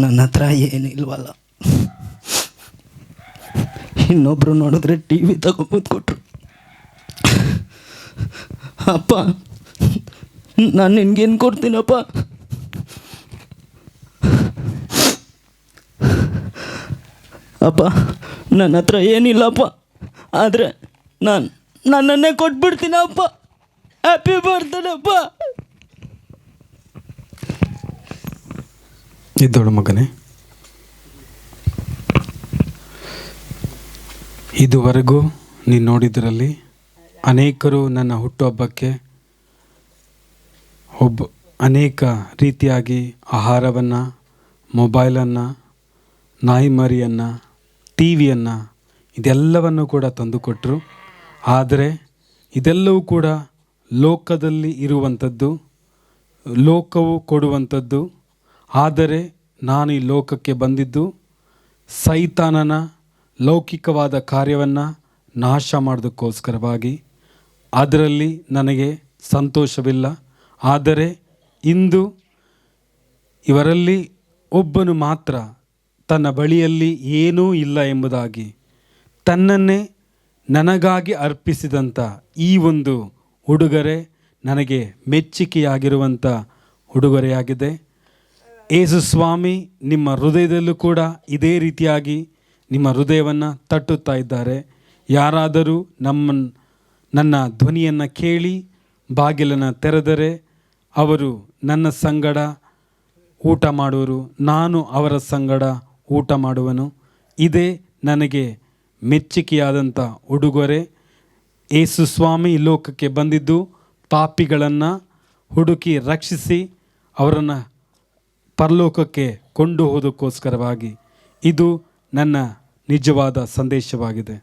ನನ್ನ ಹತ್ರ ಏನಿಲ್ವಲ್ಲ. ಇನ್ನೊಬ್ರು ನೋಡಿದ್ರೆ ಟಿ ವಿ ತೊಗೊಂಬಂದು ಕೊಟ್ಟರು. ಅಪ್ಪ, ನಾನು ನಿನ್ಗೇನು ಕೊಡ್ತೀನಪ್ಪ? ಅಪ್ಪ, ನನ್ನ ಹತ್ರ ಏನಿಲ್ಲಪ್ಪ, ಆದರೆ ನನ್ನನ್ನೇ ಕೊಟ್ಬಿಡ್ತೀನಪ್ಪ. ಹ್ಯಾಪಿ ಬರ್ತ್ಡೇಪ್ಪ. ಇದ್ದೋಳು ಮಗನೇ, ಇದುವರೆಗೂ ನೀನು ನೋಡಿದ್ರಲ್ಲಿ ಅನೇಕರು ನನ್ನ ಹುಟ್ಟುಹಬ್ಬಕ್ಕೆ ಅನೇಕ ರೀತಿಯಾಗಿ ಆಹಾರವನ್ನು, ಮೊಬೈಲನ್ನು, ನಾಯಿ ಮರಿಯನ್ನು, ಟಿ ವಿಯನ್ನು, ಇದೆಲ್ಲವನ್ನು ಕೂಡ ತಂದುಕೊಟ್ಟರು. ಆದರೆ ಇದೆಲ್ಲವೂ ಕೂಡ ಲೋಕದಲ್ಲಿ ಇರುವಂಥದ್ದು, ಲೋಕವು ಕೊಡುವಂಥದ್ದು. ಆದರೆ ನಾನು ಈ ಲೋಕಕ್ಕೆ ಬಂದಿದ್ದು ಸೈತಾನನ ಲೌಕಿಕವಾದ ಕಾರ್ಯವನ್ನು ನಾಶ ಮಾಡೋದಕ್ಕೋಸ್ಕರವಾಗಿ. ಅದರಲ್ಲಿ ನನಗೆ ಸಂತೋಷವಿಲ್ಲ. ಆದರೆ ಇಂದು ಇವರಲ್ಲಿ ಒಬ್ಬನು ಮಾತ್ರ ತನ್ನ ಬಳಿಯಲ್ಲಿ ಏನೂ ಇಲ್ಲ ಎಂಬುದಾಗಿ ತನ್ನನ್ನೇ ನನಗಾಗಿ ಅರ್ಪಿಸಿದಂಥ ಈ ಒಂದು ಉಡುಗೊರೆ ನನಗೆ ಮೆಚ್ಚುಗೆಯಾಗಿರುವಂಥ ಉಡುಗೊರೆಯಾಗಿದೆ. ಯೇಸು ಸ್ವಾಮಿ ನಿಮ್ಮ ಹೃದಯದಲ್ಲೂ ಕೂಡ ಇದೇ ರೀತಿಯಾಗಿ ನಿಮ್ಮ ಹೃದಯವನ್ನು ತಟ್ಟುತ್ತಾ ಇದ್ದಾರೆ. ಯಾರಾದರೂ ನನ್ನ ಧ್ವನಿಯನ್ನು ಕೇಳಿ ಬಾಗಿಲನ್ನು ತೆರೆದರೆ ಅವರು ನನ್ನ ಸಂಗಡ ಊಟ ಮಾಡುವರು, ನಾನು ಅವರ ಸಂಗಡ ಊಟ ಮಾಡುವನು. ಇದೇ ನನಗೆ ಮೆಚ್ಚುಗೆಯಾದಂಥ ಉಡುಗೊರೆ. ಯೇಸು ಸ್ವಾಮಿ ಲೋಕಕ್ಕೆ ಬಂದಿದ್ದು ಪಾಪಿಗಳನ್ನು ಹುಡುಕಿ ರಕ್ಷಿಸಿ ಅವರನ್ನು ಪರಲೋಕಕ್ಕೆ ಕೊಂಡು ಹೋಗೋದಕ್ಕೋಸ್ಕರವಾಗಿ. ಇದು ನನ್ನ ನಿಜವಾದ ಸಂದೇಶವಾಗಿದೆ.